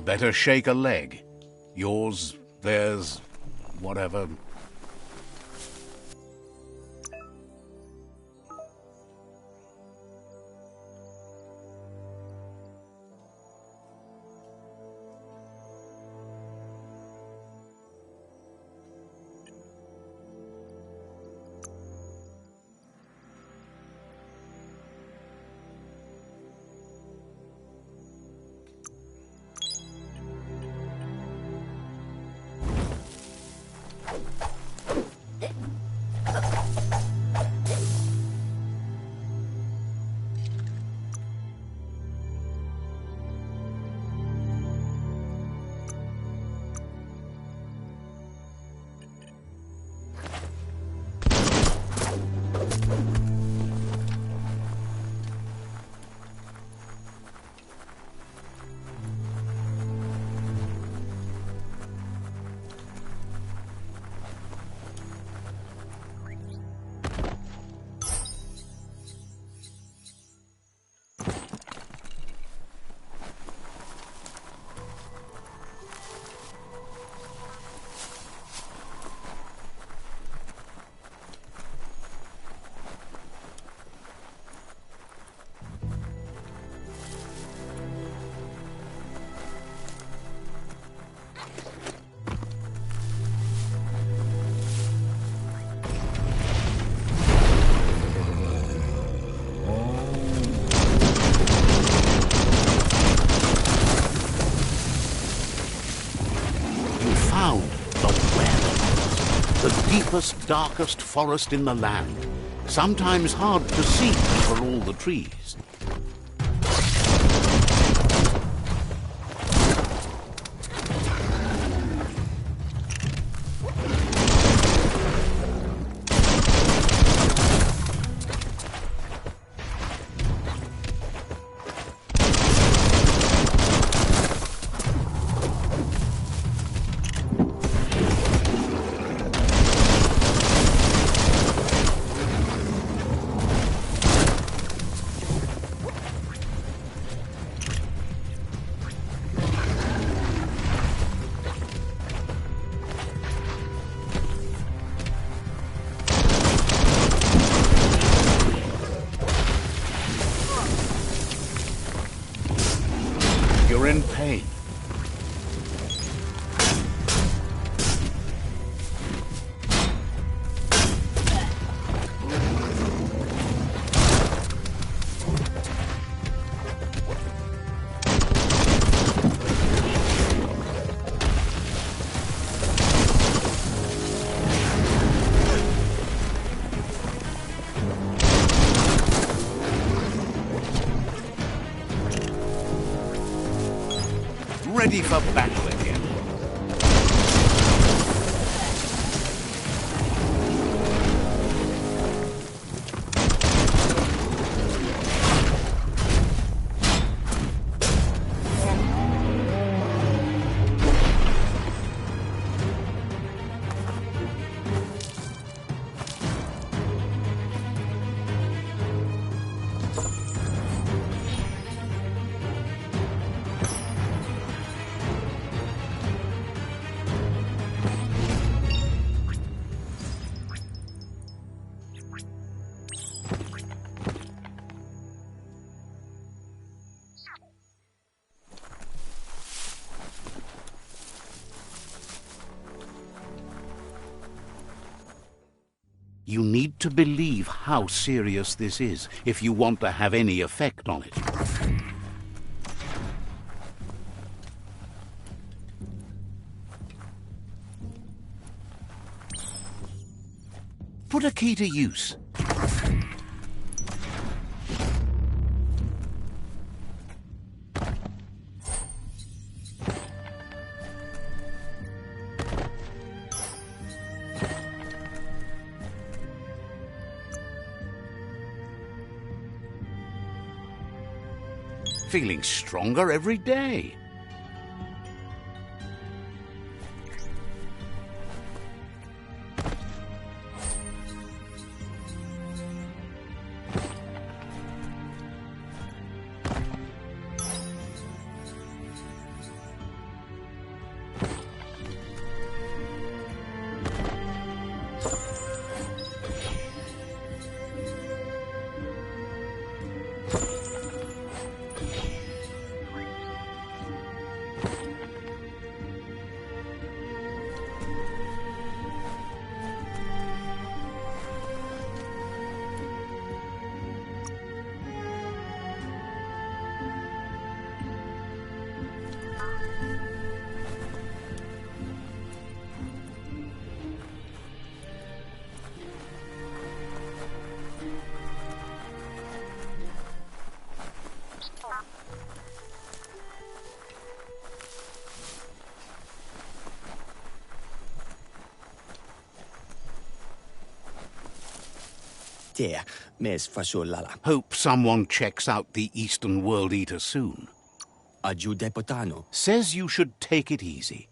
Better shake a leg. Yours, theirs, whatever. the deepest, darkest forest in the land, sometimes hard to see for all the trees. You're in pain. Ready for battle again. You need to believe how serious this is if you want to have any effect on it. Put a key to use. Feeling stronger every day. There, mes fasolala. Hope someone checks out the Eastern World Eater soon. Ajude potano. Says you should take it easy.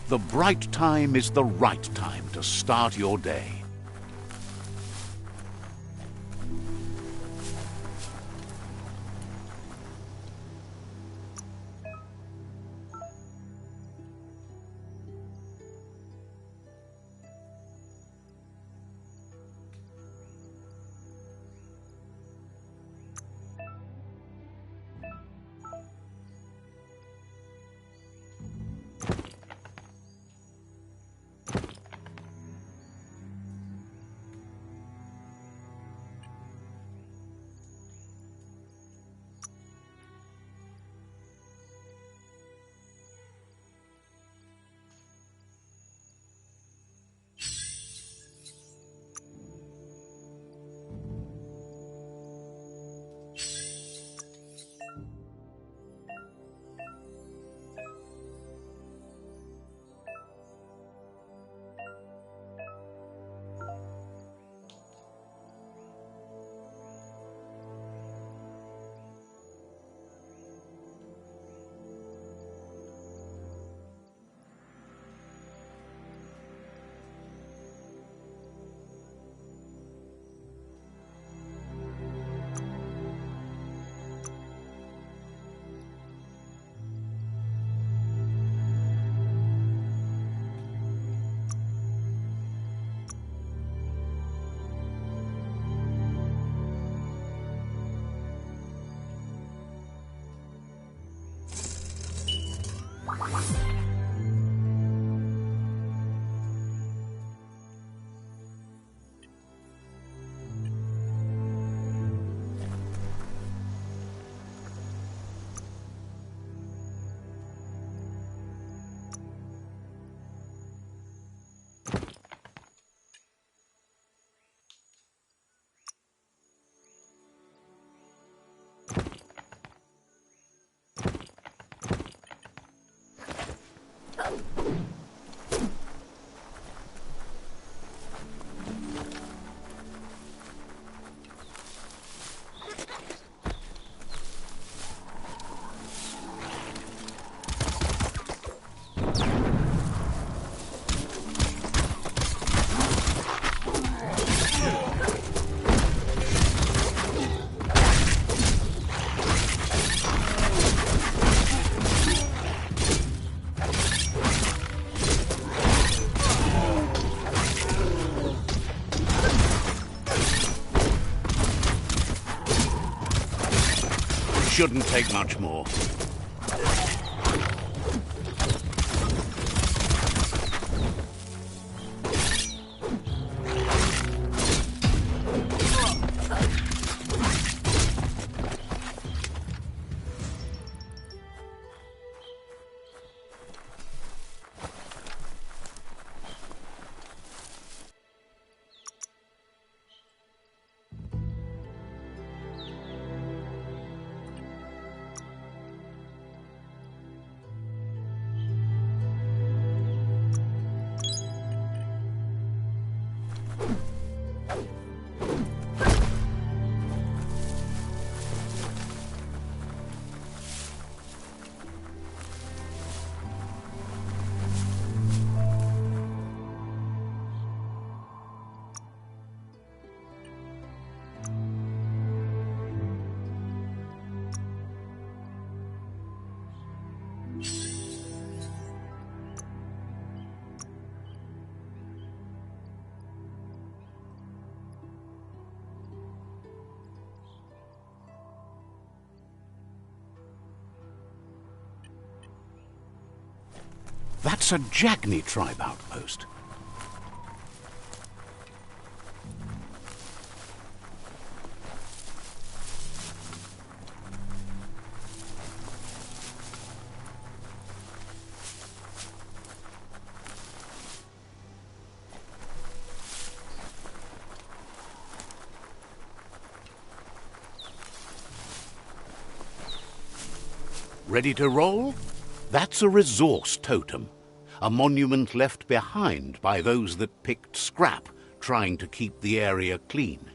The bright time is the right time to start your day. Shouldn't take much more. That's a Jagni tribe outpost. Ready to roll? That's a resource totem, a monument left behind by those that picked scrap, trying to keep the area clean.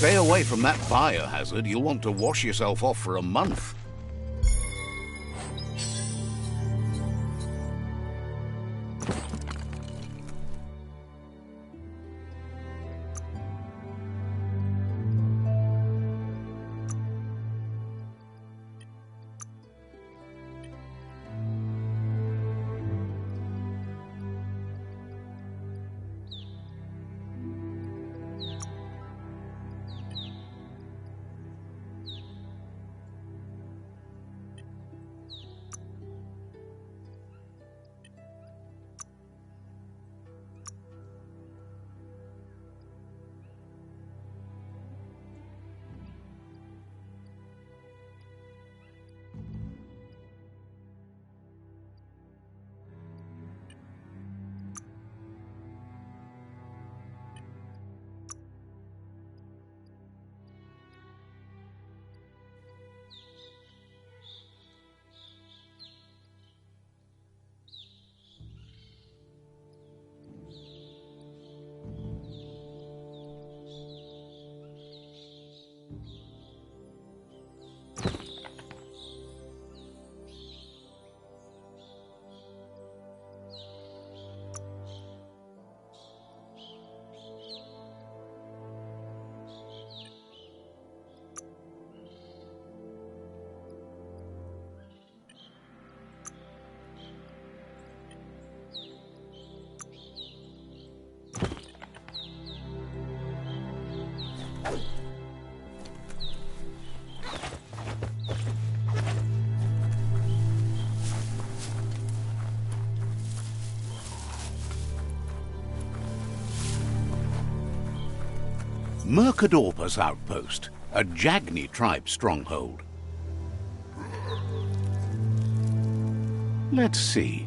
Stay away from that biohazard. You'll want to wash yourself off for a month. Mercadorpus Outpost, a Jagni tribe stronghold. Let's see.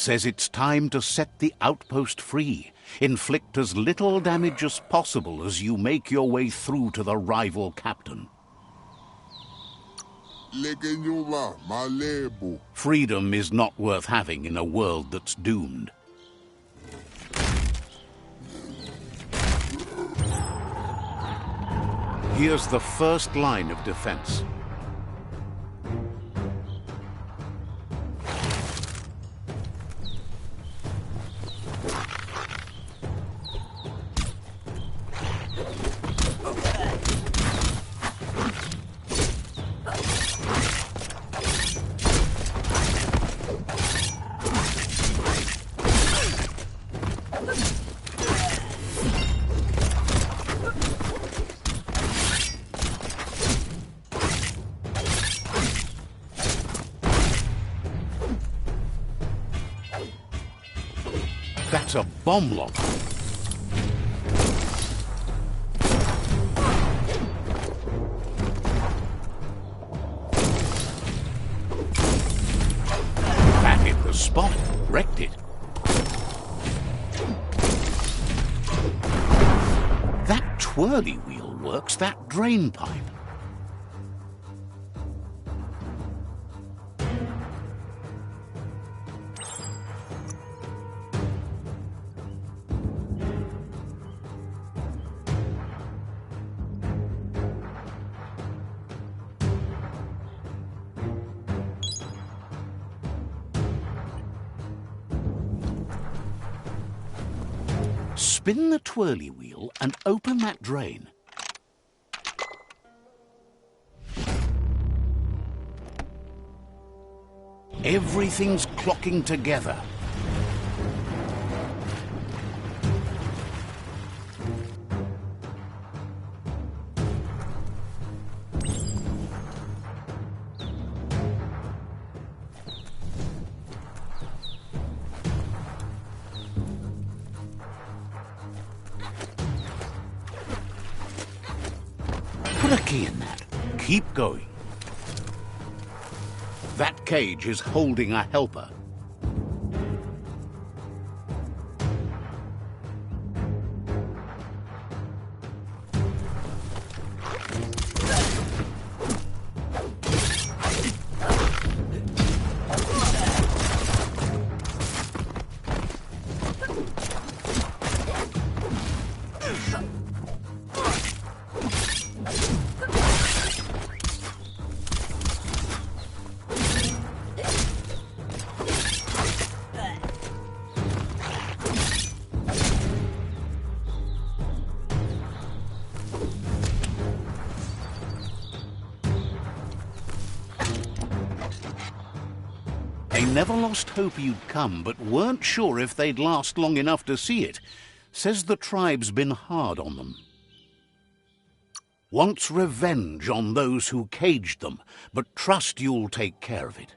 says it's time to set the outpost free. Inflict as little damage as possible as you make your way through to the rival captain. Freedom is not worth having in a world that's doomed. Here's the first line of defense. That's a bomb lock. That hit the spot, wrecked it. That twirly wheel works that drain pipe. Spin the twirly wheel and open that drain. Everything's clocking together. Put a key in that. Keep going. That cage is holding a helper. They never lost hope you'd come, but weren't sure if they'd last long enough to see it. Says the tribe's been hard on them. Wants revenge on those who caged them, but trust you'll take care of it.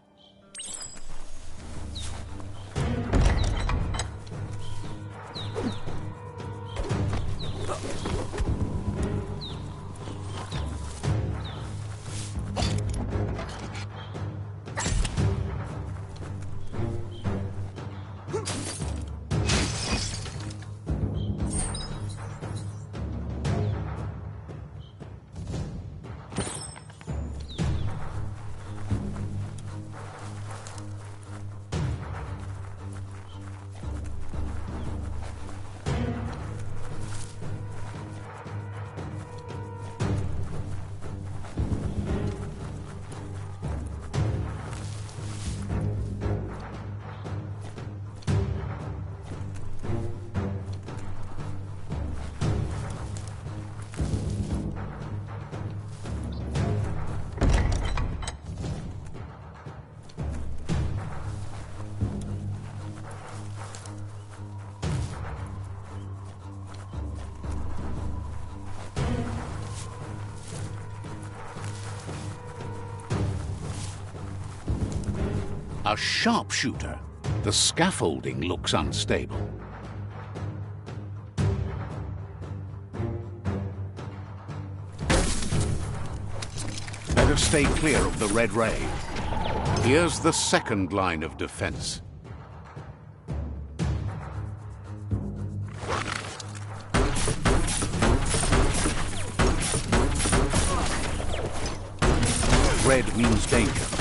A sharpshooter. The scaffolding looks unstable. Better stay clear of the red ray. Here's the second line of defense. red means danger.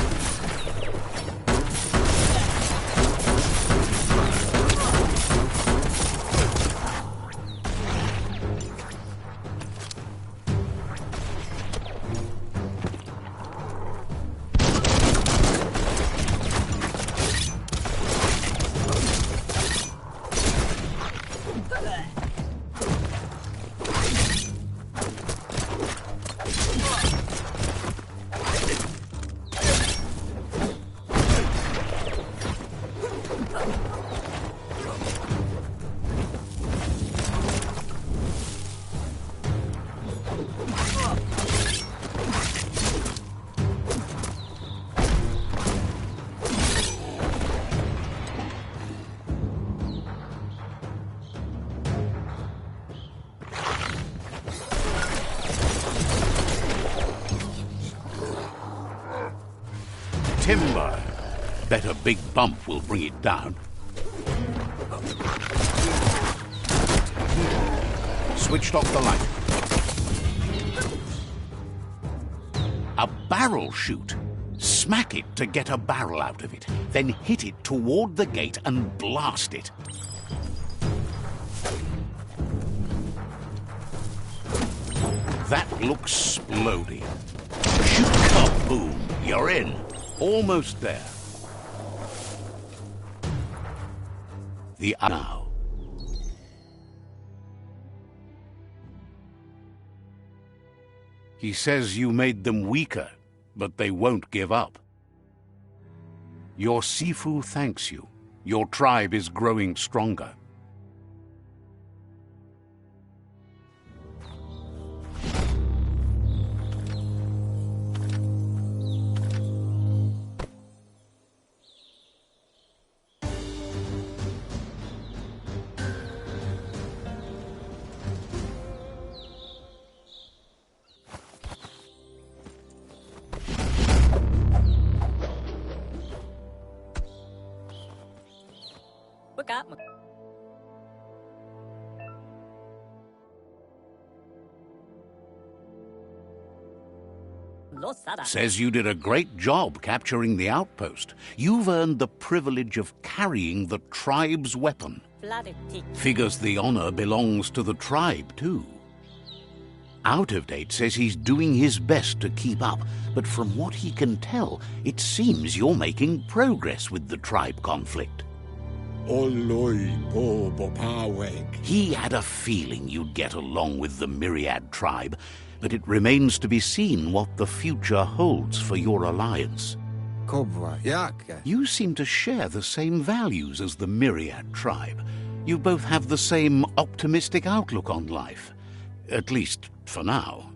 Timber. Bet a big bump will bring it down. Switched off the light. A barrel shoot. Smack it to get a barrel out of it. Then hit it toward the gate and blast it. That looks splody. Shoot, kaboom. You're in. Almost there. The now. He says you made them weaker, but they won't give up. Your Sifu thanks you. Your tribe is growing stronger. Says you did a great job capturing the outpost. You've earned the privilege of carrying the tribe's weapon. Figures the honor belongs to the tribe, too. Out of Date says he's doing his best to keep up, but from what he can tell, it seems you're making progress with the tribe conflict. He had a feeling you'd get along with the Myriad tribe, but it remains to be seen what the future holds for your alliance. You seem to share the same values as the Myriad tribe. You both have the same optimistic outlook on life. At least, for now.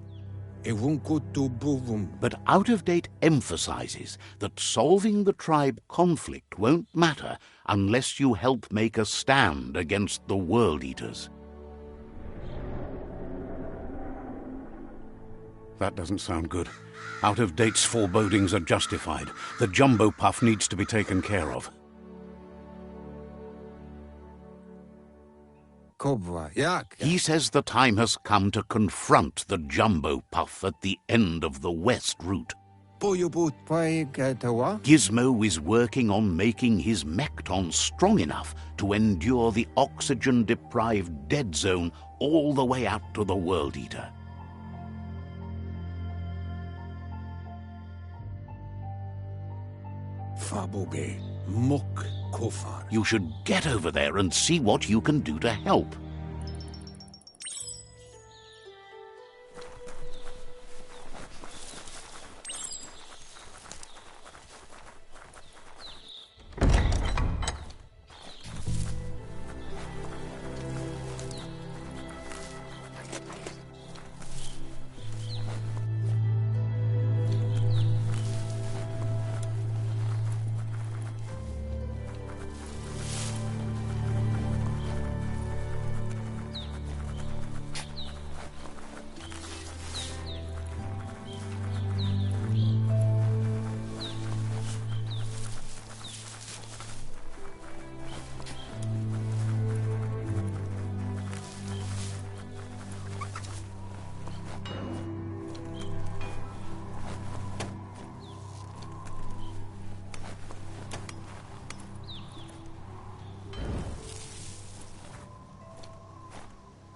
But Out of Date emphasizes that solving the tribe conflict won't matter unless you help make a stand against the World Eaters. That doesn't sound good. Out of Date's forebodings are justified. The jumbo puff needs to be taken care of. He says the time has come to confront the jumbo puff at the end of the west route. Gizmo is working on making his Mekton strong enough to endure the oxygen-deprived dead zone all the way out to the World Eater. You should get over there and see what you can do to help.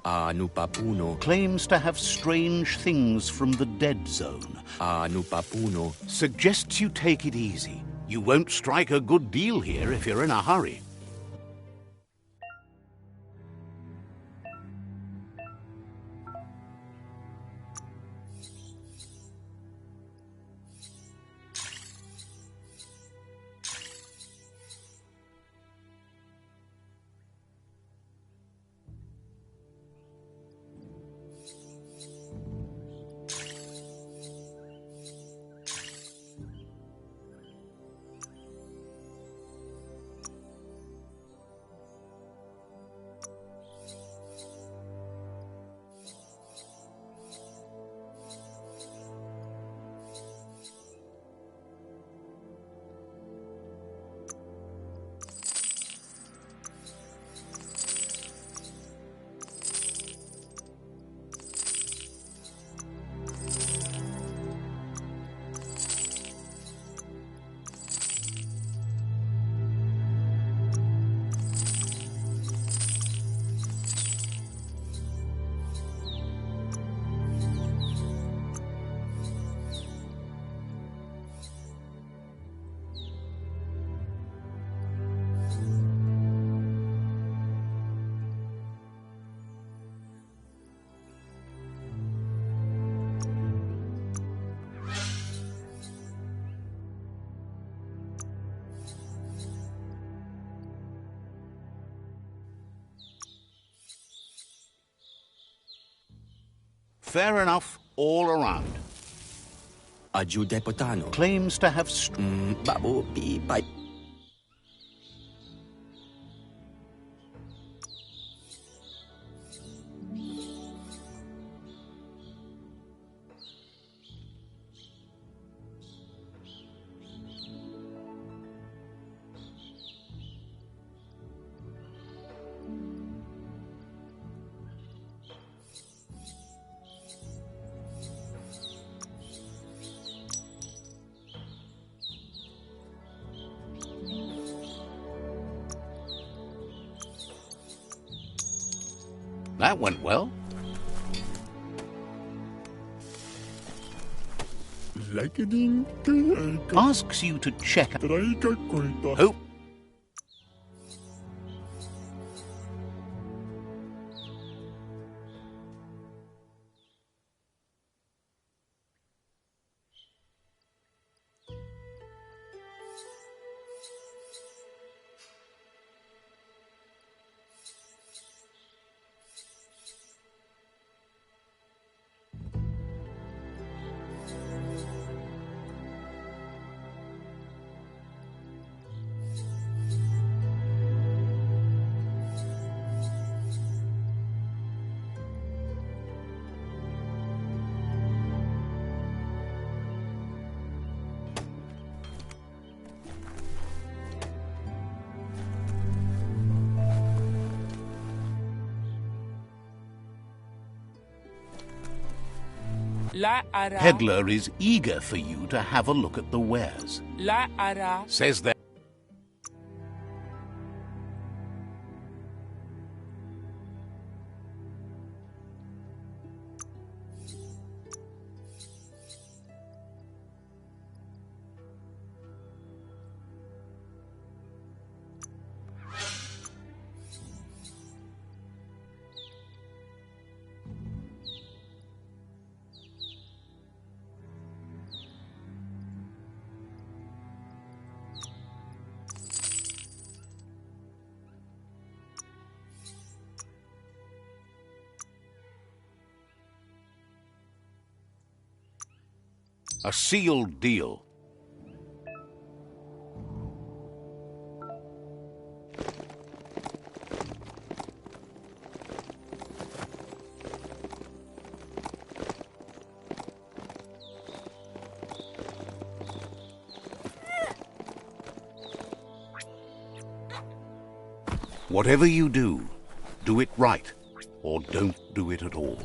Anupapuno. Claims to have strange things from the dead zone. Anupapuno. Suggests you take it easy. You won't strike a good deal here if you're in a hurry. Fair enough all around. Ajudepotano. Claims to have Babo pipai. That went well. Asks you to check. Hope. La ara. Peddler is eager for you to have a look at the wares. La ara. Says that. A sealed deal. Whatever you do it right, or don't do it at all.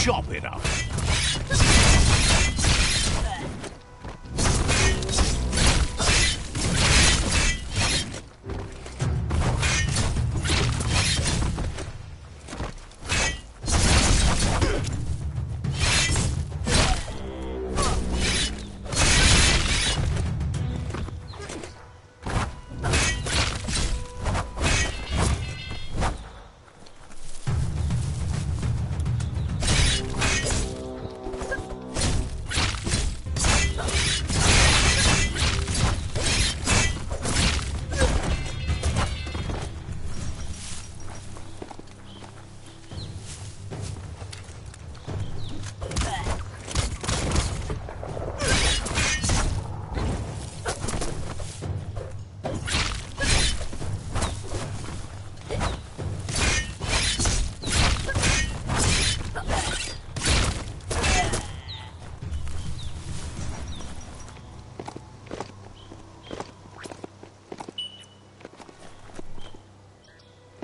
Chop it up.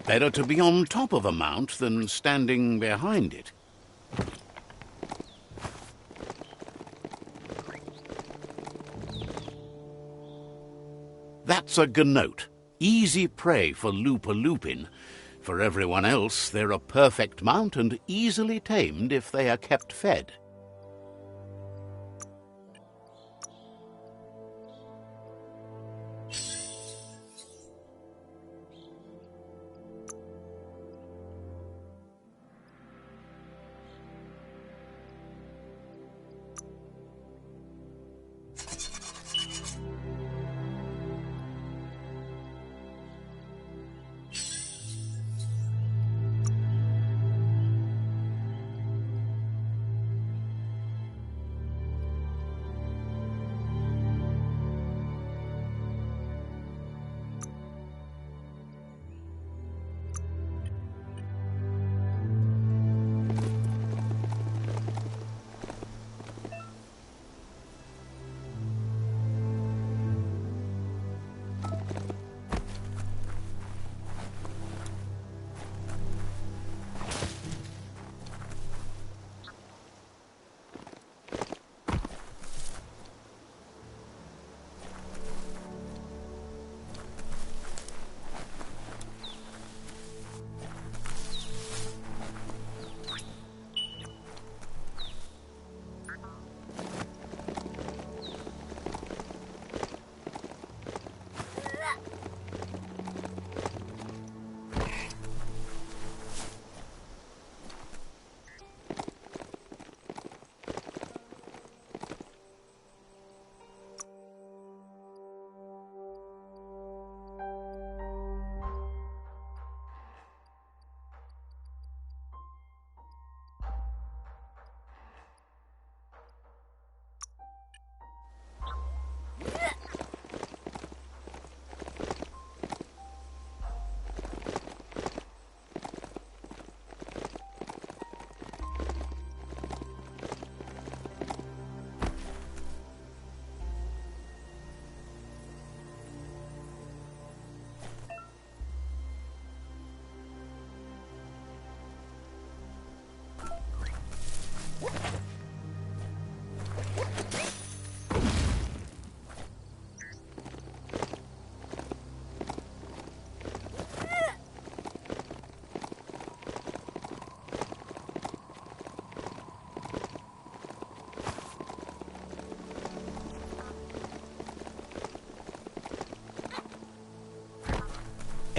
Better to be on top of a mount than standing behind it. That's a gnote. Easy prey for Lupin. For everyone else, they're a perfect mount and easily tamed if they are kept fed.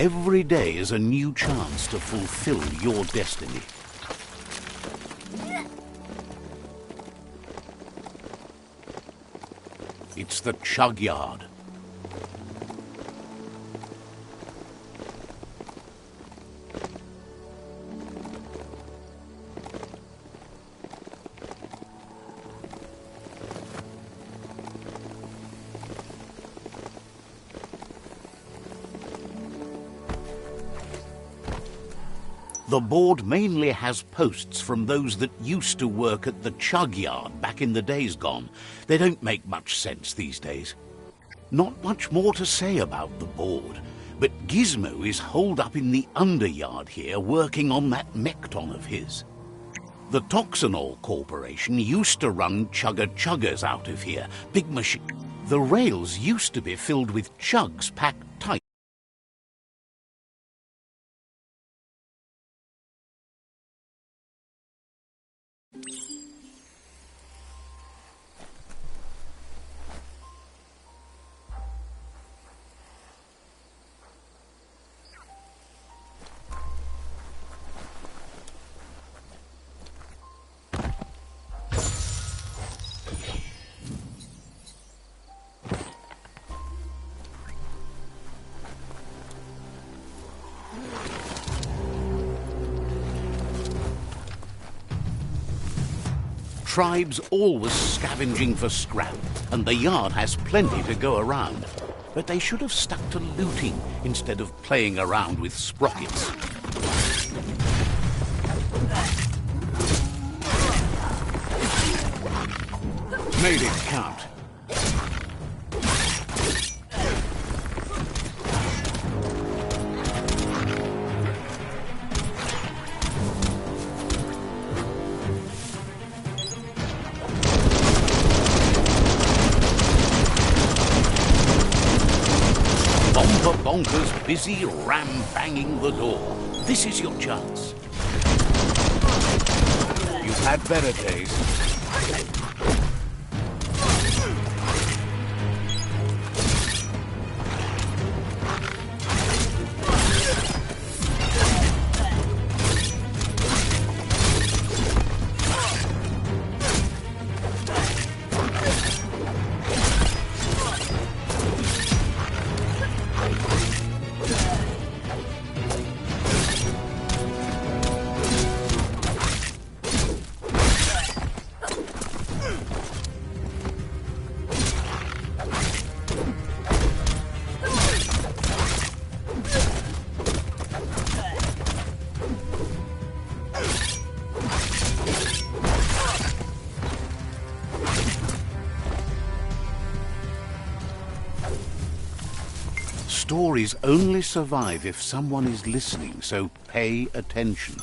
Every day is a new chance to fulfill your destiny. It's the Chug Yard. The board mainly has posts from those that used to work at the Chug Yard back in the days gone. They don't make much sense these days. Not much more to say about the board, but Gizmo is holed up in the underyard here working on that Mekton of his. The Toxanol Corporation used to run chugger-chuggers out of here. Big machine. The rails used to be filled with chugs packed tight. Tribes always scavenging for scrap, and the yard has plenty to go around. But they should have stuck to looting instead of playing around with sprockets. Made it count. Bonkers busy ram-banging the door. This is your chance. You've had better days. Stories only survive if someone is listening, so pay attention.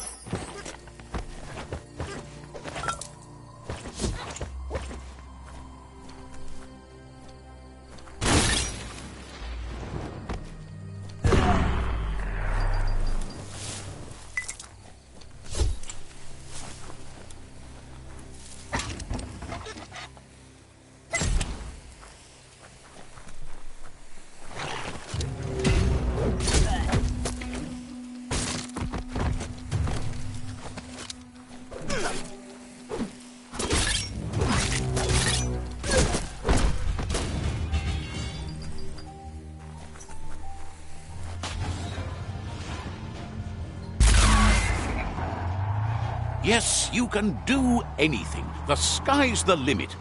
Yes, you can do anything. The sky's the limit.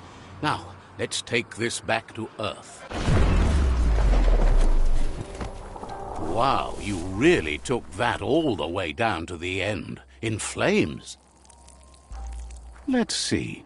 Now, let's take this back to Earth. Wow, you really took that all the way down to the end, in flames. Let's see.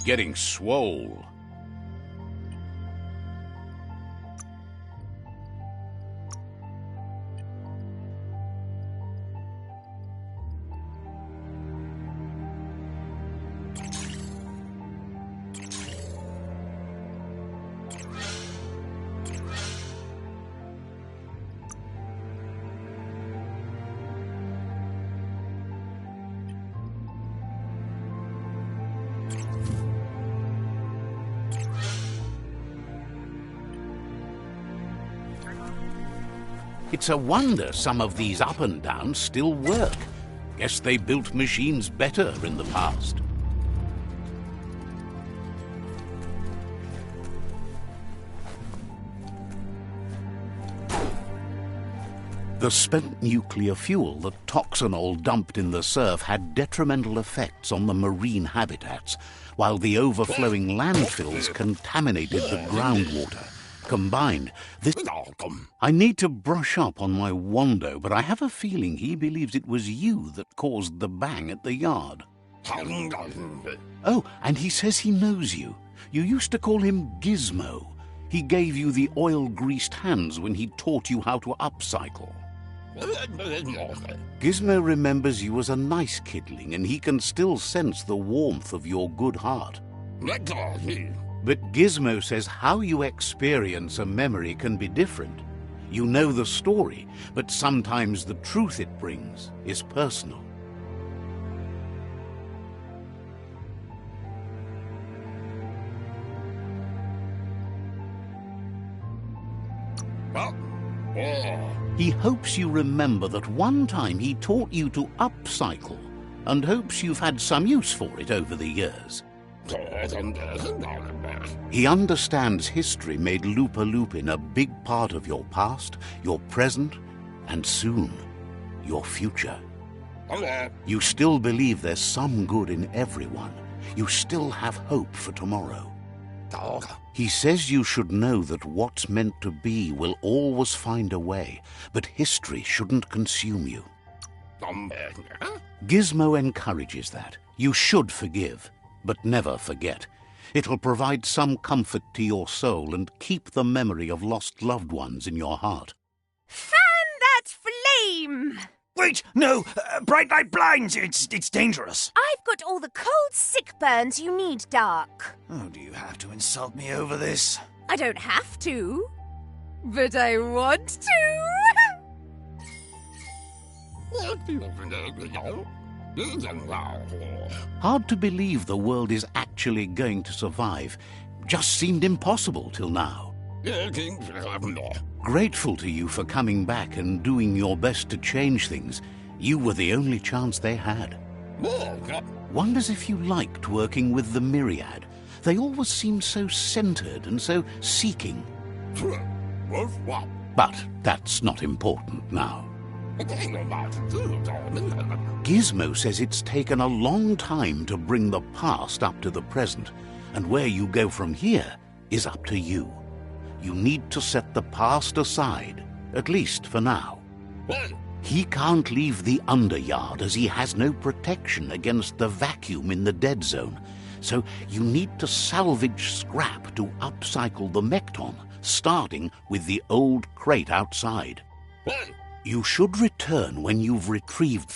Getting swole. It's a wonder some of these up and downs still work. Guess they built machines better in the past. The spent nuclear fuel that Toxanol dumped in the surf had detrimental effects on the marine habitats, while the overflowing landfills contaminated the groundwater. Combined, this... I need to brush up on my Wando, but I have a feeling he believes it was you that caused the bang at the yard. Oh, and he says he knows you. You used to call him Gizmo. He gave you the oil-greased hands when he taught you how to upcycle. Gizmo remembers you as a nice kidling, and he can still sense the warmth of your good heart. But Gizmo says how you experience a memory can be different. You know the story, but sometimes the truth it brings is personal. He hopes you remember that one time he taught you to upcycle, and hopes you've had some use for it over the years. He understands history made Lupa Lupin a big part of your past, your present, and soon, your future. You still believe there's some good in everyone. You still have hope for tomorrow. He says you should know that what's meant to be will always find a way, but history shouldn't consume you. Gizmo encourages that. You should forgive, but never forget. It'll provide some comfort to your soul and keep the memory of lost loved ones in your heart. Fan that flame! Wait, no! Bright light blinds! It's dangerous! I've got all the cold sick burns you need, Dark. Oh, do you have to insult me over this? I don't have to, but I want to. Hard to believe the world is actually going to survive. Just seemed impossible till now. Grateful to you for coming back and doing your best to change things. You were the only chance they had. Wonders if you liked working with the Myriad. They always seemed so centered and so seeking. But that's not important now. Gizmo says it's taken a long time to bring the past up to the present, and where you go from here is up to you. You need to set the past aside, at least for now. He can't leave the Underyard as he has no protection against the vacuum in the dead zone, so you need to salvage scrap to upcycle the Mekton, starting with the old crate outside. You should return when you've retrieved...